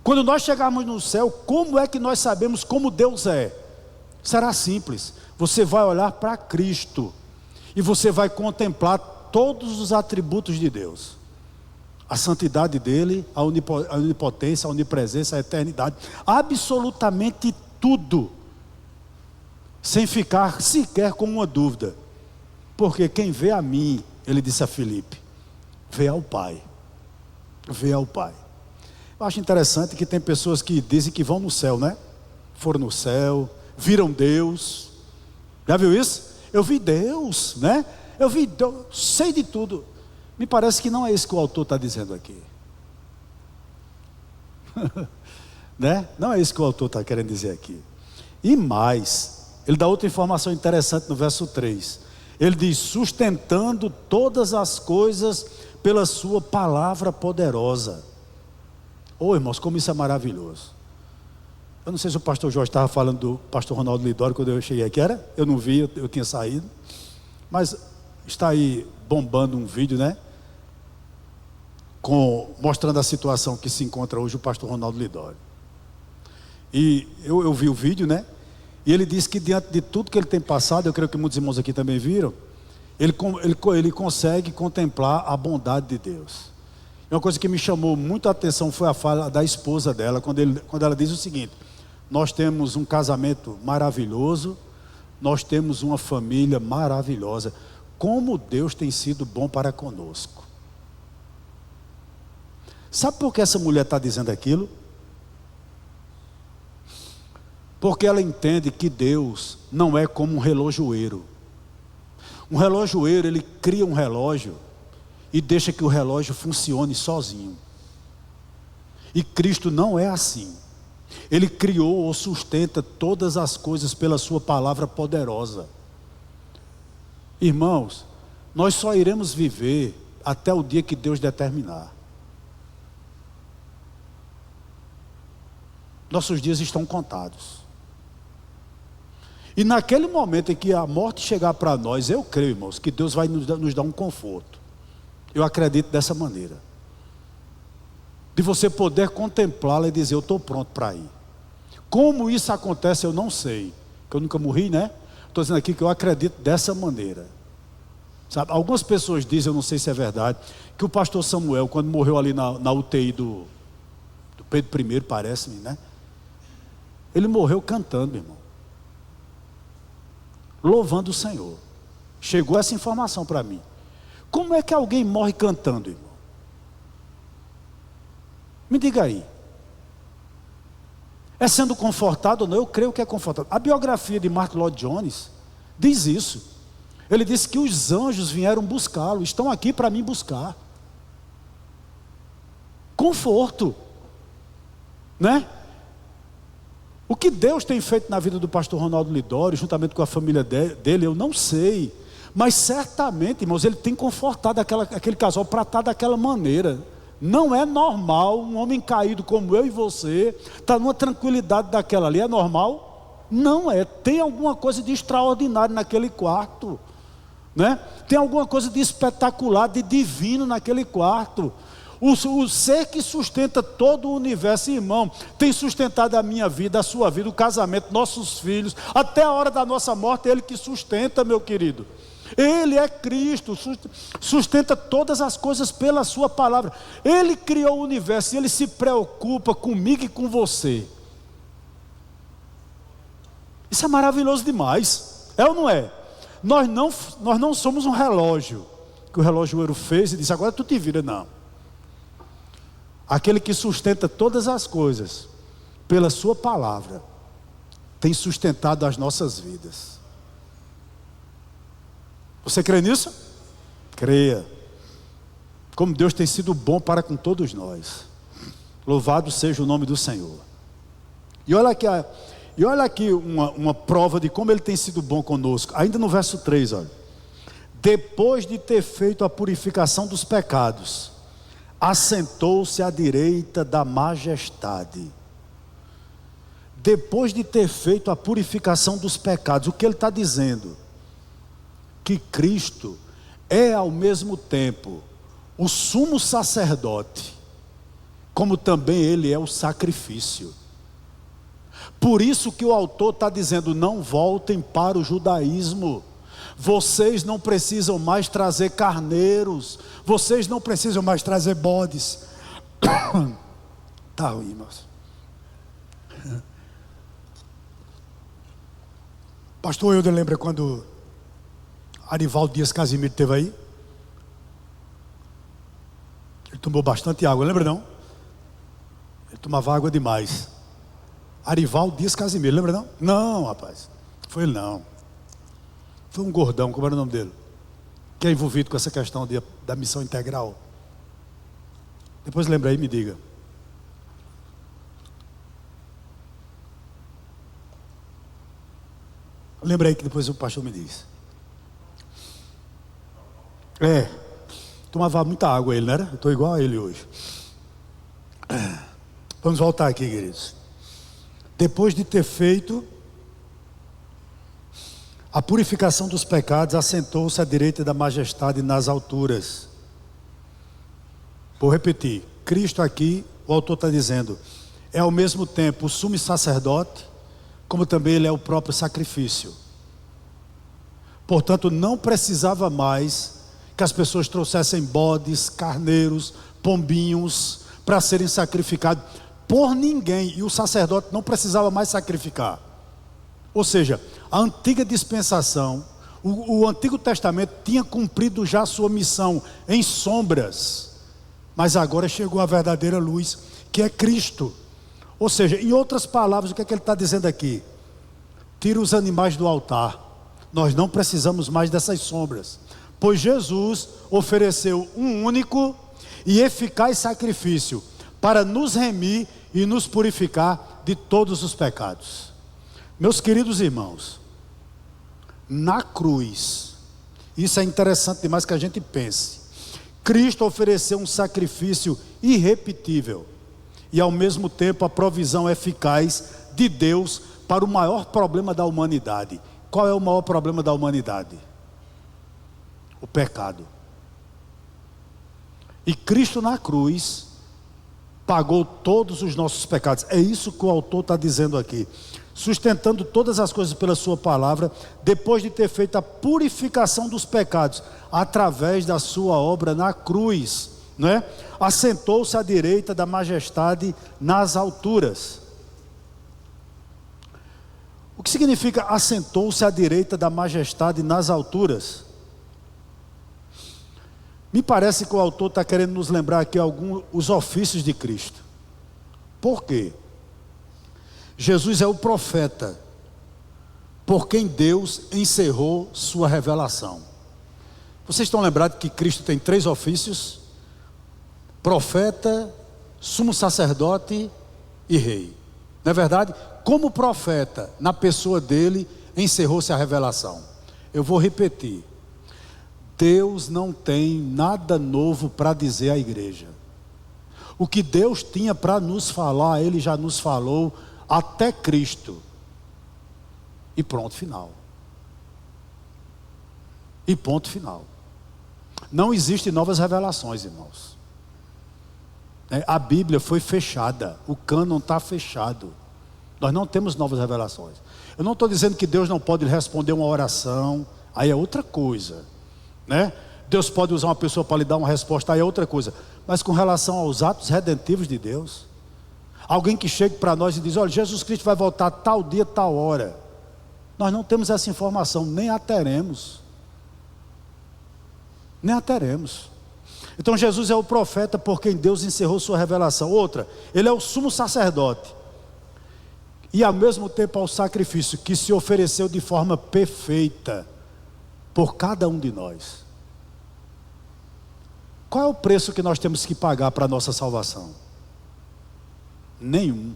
Quando nós chegarmos no céu, como é que nós sabemos como Deus é? Será simples. Você vai olhar para Cristo e você vai contemplar todos os atributos de Deus. A santidade dele, a onipotência, a onipresença, a eternidade, absolutamente tudo, sem ficar sequer com uma dúvida. Porque quem vê a mim, ele disse a Filipe, vê ao Pai. Vê ao Pai. Eu acho interessante que tem pessoas que dizem que vão no céu, né? Foram no céu, viram Deus. Já viu isso? Eu vi Deus, né? Eu vi Deus, sei de tudo. Me parece que não é isso que o autor está dizendo aqui. Né? Não é isso que o autor está querendo dizer aqui. E mais, ele dá outra informação interessante no verso 3. Ele diz: sustentando todas as coisas pela sua palavra poderosa. Oh, irmãos, como isso é maravilhoso. Eu não sei se o pastor Jorge estava falando do pastor Ronaldo Lidório quando eu cheguei aqui. Era? Eu não vi, eu tinha saído. Mas está aí bombando um vídeo, né? Mostrando a situação que se encontra hoje o pastor Ronaldo Lidório. E eu vi o vídeo, né? E ele disse que diante de tudo que ele tem passado, eu creio que muitos irmãos aqui também viram, ele consegue contemplar a bondade de Deus. E uma coisa que me chamou muito a atenção foi a fala da esposa dela, quando ela diz o seguinte: nós temos um casamento maravilhoso, nós temos uma família maravilhosa. Como Deus tem sido bom para conosco. Sabe por que essa mulher está dizendo aquilo? Porque ela entende que Deus não é como um relojoeiro. Um relojoeiro, ele cria um relógio e deixa que o relógio funcione sozinho. E Cristo não é assim. Ele criou ou sustenta todas as coisas pela sua palavra poderosa. Irmãos, nós só iremos viver até o dia que Deus determinar. Nossos dias estão contados. E naquele momento em que a morte chegar para nós, eu creio, irmãos, que Deus vai nos dar um conforto. Eu acredito dessa maneira. De você poder contemplá-la e dizer, eu estou pronto para ir. Como isso acontece, eu não sei. Porque eu nunca morri, né? Estou dizendo aqui que eu acredito dessa maneira. Sabe? Algumas pessoas dizem, eu não sei se é verdade, que o pastor Samuel, quando morreu ali na UTI do Pedro I, parece-me, né? Ele morreu cantando, irmão. Louvando o Senhor. Chegou essa informação para mim. Como é que alguém morre cantando, irmão? Me diga aí. É sendo confortado ou não? Eu creio que é confortado. A biografia de Martyn Lloyd-Jones diz isso. Ele disse que os anjos vieram buscá-lo, estão aqui para me buscar. Conforto, né? O que Deus tem feito na vida do pastor Ronaldo Lidório, juntamente com a família dele, eu não sei. Mas certamente, irmãos, ele tem confortado aquele casal para estar daquela maneira. Não é normal um homem caído como eu e você estar numa tranquilidade daquela ali. É normal? Não é. Tem alguma coisa de extraordinário naquele quarto, né? Tem alguma coisa de espetacular, de divino naquele quarto. O ser que sustenta todo o universo, irmão, tem sustentado a minha vida, a sua vida, o casamento, nossos filhos, até a hora da nossa morte. É Ele que sustenta, meu querido. Ele é Cristo, sustenta todas as coisas pela sua palavra. Ele criou o universo e Ele se preocupa comigo e com você. Isso é maravilhoso demais, é ou não é? Nós não somos um relógio, que o relojoeiro fez e disse, agora tu te vira. Não. Aquele que sustenta todas as coisas pela sua palavra tem sustentado as nossas vidas. Você crê nisso? Creia. Como Deus tem sido bom para com todos nós. Louvado seja o nome do Senhor. E olha aqui uma prova de como Ele tem sido bom conosco. Ainda no verso 3, olha. Depois de ter feito a purificação dos pecados, assentou-se à direita da majestade. Depois de ter feito a purificação dos pecados, o que Ele está dizendo? Que Cristo é ao mesmo tempo o sumo sacerdote, como também Ele é o sacrifício. Por isso que o autor está dizendo, não voltem para o judaísmo. Vocês não precisam mais trazer carneiros, vocês não precisam mais trazer bodes. Tá ruim, irmãos. Pastor Euder, lembra quando Arivaldo Dias Casimiro esteve aí? Ele tomou bastante água, lembra não? Ele tomava água demais. Arivaldo Dias Casimiro, lembra não? Não, rapaz, foi ele não. Foi um gordão, como era o nome dele? Que é envolvido com essa questão da missão integral. Depois lembra aí, me diga. Lembra aí que depois o pastor me diz. Tomava muita água ele, não era? Eu estou igual a ele hoje. Vamos voltar aqui, queridos. Depois de ter feito a purificação dos pecados, assentou-se à direita da majestade nas alturas. Vou repetir. Cristo aqui, o autor está dizendo, é ao mesmo tempo o sumo sacerdote, como também Ele é o próprio sacrifício. Portanto, não precisava mais que as pessoas trouxessem bodes, carneiros, pombinhos para serem sacrificados por ninguém, e o sacerdote não precisava mais sacrificar. Ou seja, a antiga dispensação, o Antigo Testamento tinha cumprido já a sua missão em sombras, mas agora chegou a verdadeira luz, que é Cristo. Ou seja, em outras palavras, o que é que ele está dizendo aqui? Tira os animais do altar, nós não precisamos mais dessas sombras, pois Jesus ofereceu um único e eficaz sacrifício para nos remir e nos purificar de todos os pecados. Meus queridos irmãos, na cruz, isso é interessante demais que a gente pense, Cristo ofereceu um sacrifício irrepetível e ao mesmo tempo a provisão eficaz de Deus para o maior problema da humanidade. Qual é o maior problema da humanidade? O pecado. E Cristo na cruz pagou todos os nossos pecados. É isso que o autor está dizendo aqui. Sustentando todas as coisas pela sua palavra, depois de ter feito a purificação dos pecados, através da sua obra na cruz, não é? Assentou-se à direita da majestade nas alturas. O que significa assentou-se à direita da majestade nas alturas? Me parece que o autor está querendo nos lembrar aqui os ofícios de Cristo. Por quê? Jesus é o profeta por quem Deus encerrou sua revelação. Vocês estão lembrados que Cristo tem 3 ofícios? Profeta, sumo sacerdote e rei. Não é verdade? Como profeta, na pessoa dele, encerrou-se a revelação. Eu vou repetir. Deus não tem nada novo para dizer à igreja. O que Deus tinha para nos falar, Ele já nos falou até Cristo. E pronto, final. E ponto final. Não existem novas revelações, irmãos. A Bíblia foi fechada. O cânon está fechado. Nós não temos novas revelações. Eu não estou dizendo que Deus não pode responder uma oração. Aí é outra coisa, né? Deus pode usar uma pessoa para lhe dar uma resposta. Aí é outra coisa. Mas com relação aos atos redentivos de Deus, alguém que chegue para nós e diz: olha, Jesus Cristo vai voltar tal dia, tal hora. Nós não temos essa informação, nem a teremos. Nem a teremos. Então Jesus é o profeta por quem Deus encerrou sua revelação. Outra, Ele é o sumo sacerdote. E ao mesmo tempo ao sacrifício que se ofereceu de forma perfeita por cada um de nós. Qual é o preço que nós temos que pagar para a nossa salvação? Nenhum.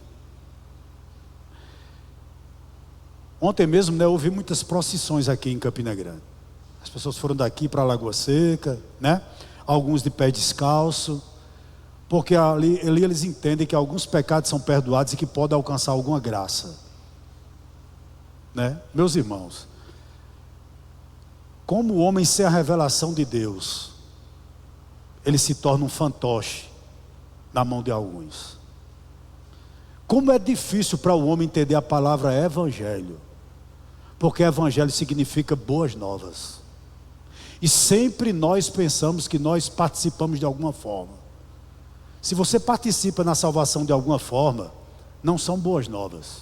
Ontem mesmo, né, houve muitas procissões aqui em Campina Grande. As pessoas foram daqui para a Lagoa Seca, né? Alguns de pé descalço, porque ali eles entendem que alguns pecados são perdoados e que podem alcançar alguma graça, né? Meus irmãos, como o homem sem a revelação de Deus, ele se torna um fantoche na mão de alguns. Como é difícil para o homem entender a palavra evangelho, porque evangelho significa boas novas, e sempre nós pensamos que nós participamos de alguma forma. Se você participa na salvação de alguma forma, não são boas novas,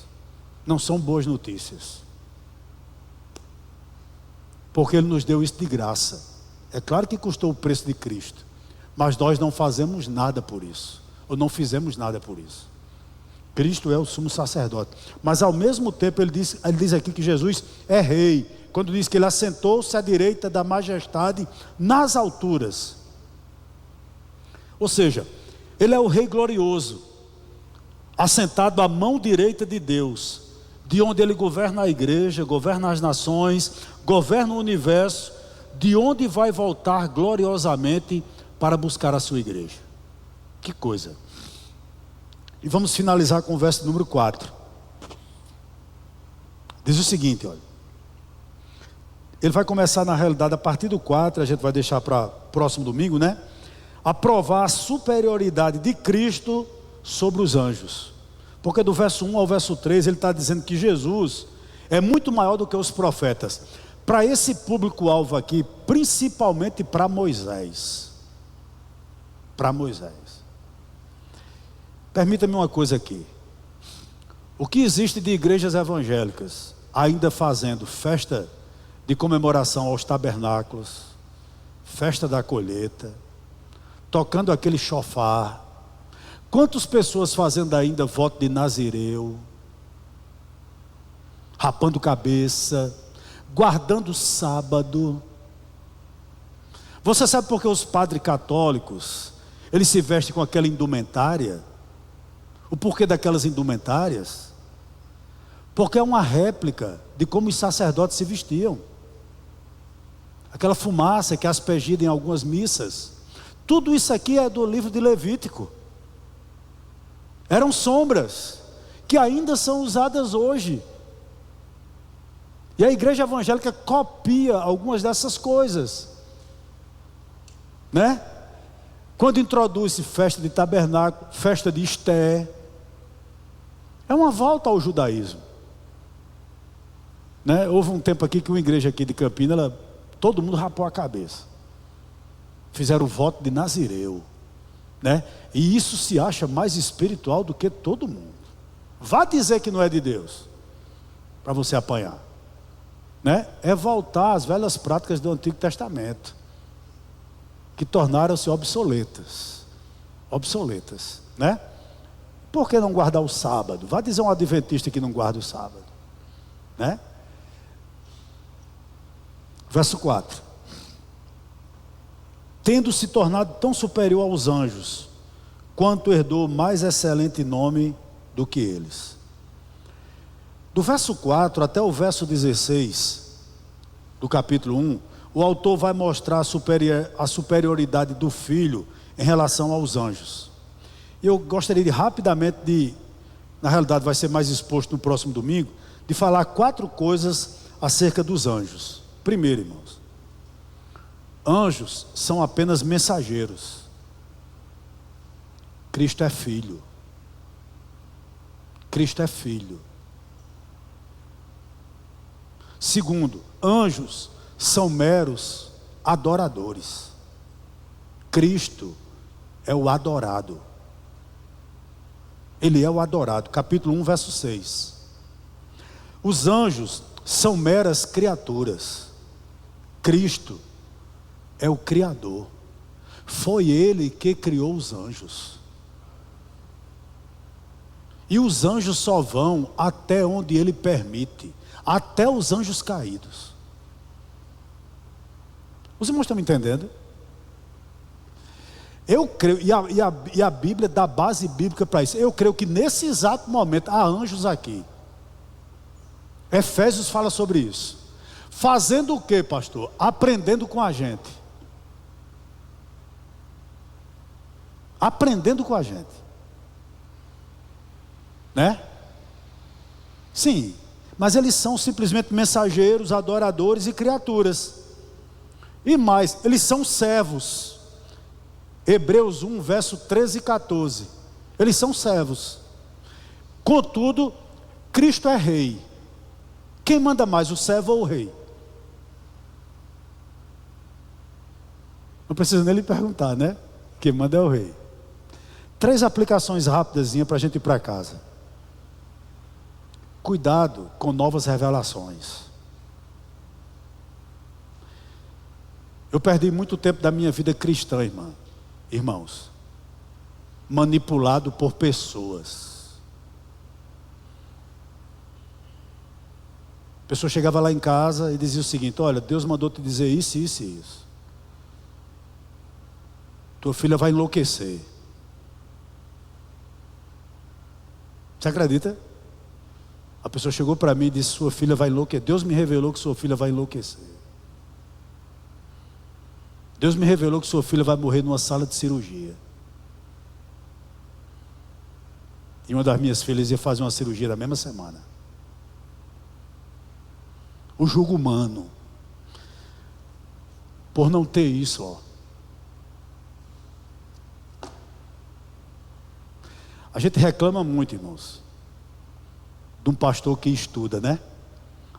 não são boas notícias, porque Ele nos deu isso de graça. É claro que custou o preço de Cristo, mas nós não fazemos nada por isso, ou não fizemos nada por isso. Cristo é o sumo sacerdote, mas ao mesmo tempo ele diz aqui que Jesus é rei, quando diz que Ele assentou-se à direita da majestade nas alturas. Ou seja, Ele é o rei glorioso, assentado à mão direita de Deus, de onde Ele governa a igreja, governa as nações, governa o universo, de onde vai voltar gloriosamente para buscar a sua igreja. Que coisa! E vamos finalizar com o verso número 4. Diz o seguinte, olha. Ele vai começar na realidade a partir do 4, a gente vai deixar para próximo domingo, né? A provar a superioridade de Cristo sobre os anjos. Porque do verso 1 ao verso 3 ele está dizendo que Jesus é muito maior do que os profetas. Para esse público-alvo aqui, principalmente para Moisés. Para Moisés. Permita-me uma coisa aqui. O que existe de igrejas evangélicas ainda fazendo festa de comemoração aos tabernáculos, festa da colheita, tocando aquele chofar? Quantas pessoas fazendo ainda voto de nazireu, rapando cabeça, guardando o sábado? Você sabe por que os padres católicos, eles se vestem com aquela indumentária? O porquê daquelas indumentárias? Porque é uma réplica de como os sacerdotes se vestiam. Aquela fumaça que é aspergida em algumas missas. Tudo isso aqui é do livro de Levítico. Eram sombras que ainda são usadas hoje. E a igreja evangélica copia algumas dessas coisas, né? Quando introduz festa de tabernáculo, festa de Esté, é uma volta ao judaísmo, né? Houve um tempo aqui que uma igreja aqui de Campinas, todo mundo rapou a cabeça, fizeram o voto de Nazireu, né? E isso se acha mais espiritual do que todo mundo. Vá dizer que não é de Deus, para você apanhar, né? É voltar às velhas práticas do Antigo Testamento, que tornaram-se obsoletas, né? Por que não guardar o sábado? Vá dizer um adventista que não guarda o sábado, né? Verso 4: tendo se tornado tão superior aos anjos, quanto herdou mais excelente nome do que eles. Do verso 4 até o verso 16 do capítulo 1, o autor vai mostrar a superioridade do Filho em relação aos anjos. Eu gostaria de rapidamente na realidade vai ser mais exposto no próximo domingo, de falar 4 coisas acerca dos anjos. Primeiro, irmãos, anjos são apenas mensageiros. Cristo é filho. Cristo é filho. Segundo, anjos são meros adoradores. Cristo é o adorado. Ele é o adorado. Capítulo 1, verso 6. Os anjos são meras criaturas. Cristo é o Criador. Foi Ele que criou os anjos. E os anjos só vão até onde Ele permite. Até os anjos caídos. Os irmãos estão me entendendo? Eu creio, e a Bíblia dá base bíblica para isso. Eu creio que nesse exato momento há anjos aqui. Efésios fala sobre isso. Fazendo o que, pastor? Aprendendo com a gente. Aprendendo com a gente, né? Sim, mas eles são simplesmente mensageiros, adoradores e criaturas. E mais, eles são servos. Hebreus 1, verso 13 e 14. Eles são servos. Contudo, Cristo é rei. Quem manda mais, o servo ou o rei? Não precisa nem lhe perguntar, né? Quem manda é o rei. 3 aplicações rápidas para a gente ir para casa. Cuidado com novas revelações. Eu perdi muito tempo da minha vida cristã, irmãos, manipulado por pessoas. A pessoa chegava lá em casa e dizia o seguinte: olha, Deus mandou te dizer isso, isso e isso. Tua filha vai enlouquecer. Você acredita? A pessoa chegou para mim e disse: sua filha vai enlouquecer. Deus me revelou que sua filha vai enlouquecer. Deus me revelou que sua filha vai morrer numa sala de cirurgia. E uma das minhas filhas ia fazer uma cirurgia na mesma semana. O julgo humano, por não ter isso, A gente reclama muito, irmãos, de um pastor que estuda, né?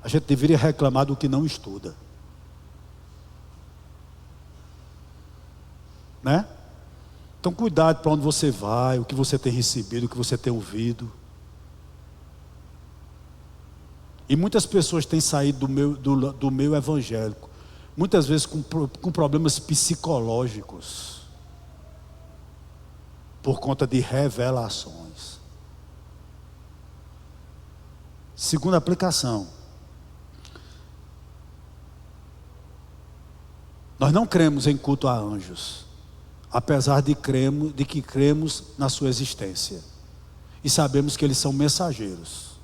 A gente deveria reclamar do que não estuda, né? Então cuidado para onde você vai, o que você tem recebido, o que você tem ouvido. E muitas pessoas têm saído do meio evangélico, muitas vezes com problemas psicológicos, por conta de revelações. Segunda aplicação: nós não cremos em culto a anjos, apesar de que cremos na sua existência. e sabemos que eles são mensageiros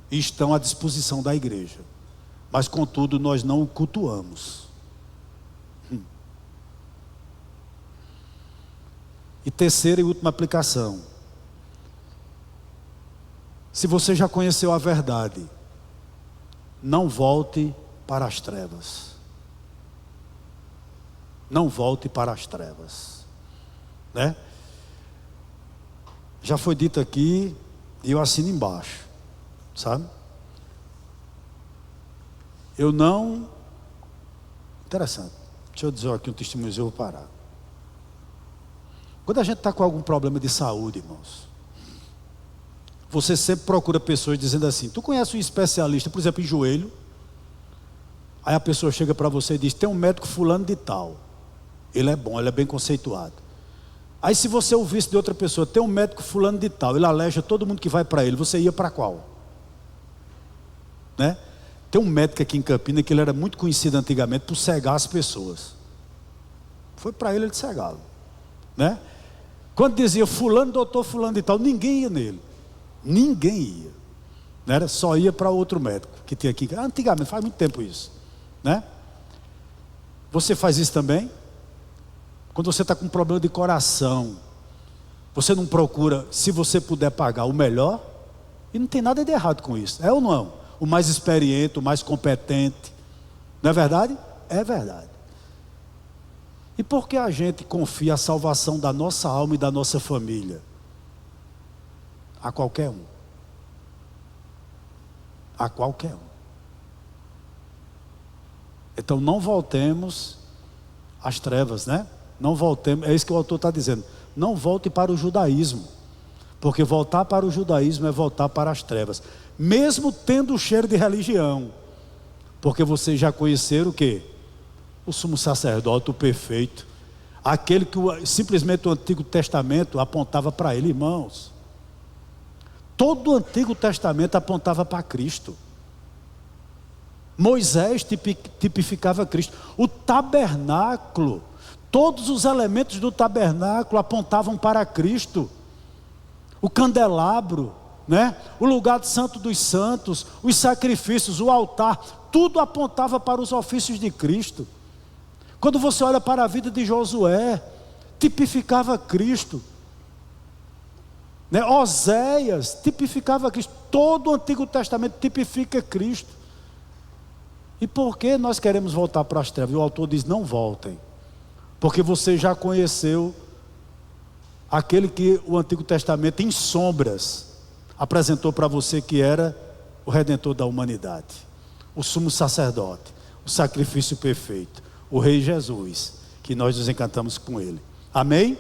e estão à disposição da igreja, mas contudo nós não o cultuamos. E terceira e última aplicação: se você já conheceu a verdade, não volte para as trevas. Não volte para as trevas, né? Já foi dito aqui e eu assino embaixo, sabe? Eu não... Interessante. Deixa eu dizer aqui um testemunho e eu vou parar. Quando a gente está com algum problema de saúde, irmãos, você sempre procura pessoas dizendo assim: tu conhece um especialista, por exemplo, em joelho? Aí a pessoa chega para você e diz: tem um médico fulano de tal, ele é bom, ele é bem conceituado. Aí se você ouvisse de outra pessoa: tem um médico fulano de tal, ele aleja todo mundo que vai para ele, você ia para qual? Né? Tem um médico aqui em Campinas que ele era muito conhecido antigamente por cegar as pessoas. Foi para ele cegá-lo, né? Quando dizia fulano, doutor fulano de tal, ninguém ia nele. Ninguém ia, né? Só ia para outro médico que tinha aqui. Antigamente, faz muito tempo isso, né? Você faz isso também? Quando você está com um problema de coração, você não procura, se você puder pagar, o melhor? E não tem nada de errado com isso, é ou não? O mais experiente, o mais competente, não é verdade? É verdade. E por que a gente confia a salvação da nossa alma e da nossa família a qualquer um? A qualquer um. Então não voltemos às trevas, né? Não voltemos, é isso que o autor está dizendo. Não volte para o judaísmo, porque voltar para o judaísmo é voltar para as trevas, mesmo tendo o cheiro de religião, porque vocês já conheceram o quê? O sumo sacerdote, o perfeito, aquele que simplesmente o Antigo Testamento apontava para ele, irmãos. Todo o Antigo Testamento apontava para Cristo. Moisés tipificava Cristo. O tabernáculo, todos os elementos do tabernáculo apontavam para Cristo. O candelabro, né? O lugar santo dos santos, os sacrifícios, o altar, tudo apontava para os ofícios de Cristo. Quando você olha para a vida de Josué, tipificava Cristo, né? Oséias tipificava Cristo. Todo o Antigo Testamento tipifica Cristo. E por que nós queremos voltar para as trevas? O autor diz: não voltem, porque você já conheceu aquele que o Antigo Testamento em sombras apresentou para você, que era o Redentor da humanidade, o sumo sacerdote, o sacrifício perfeito, o Rei Jesus, que nós nos encantamos com ele. Amém?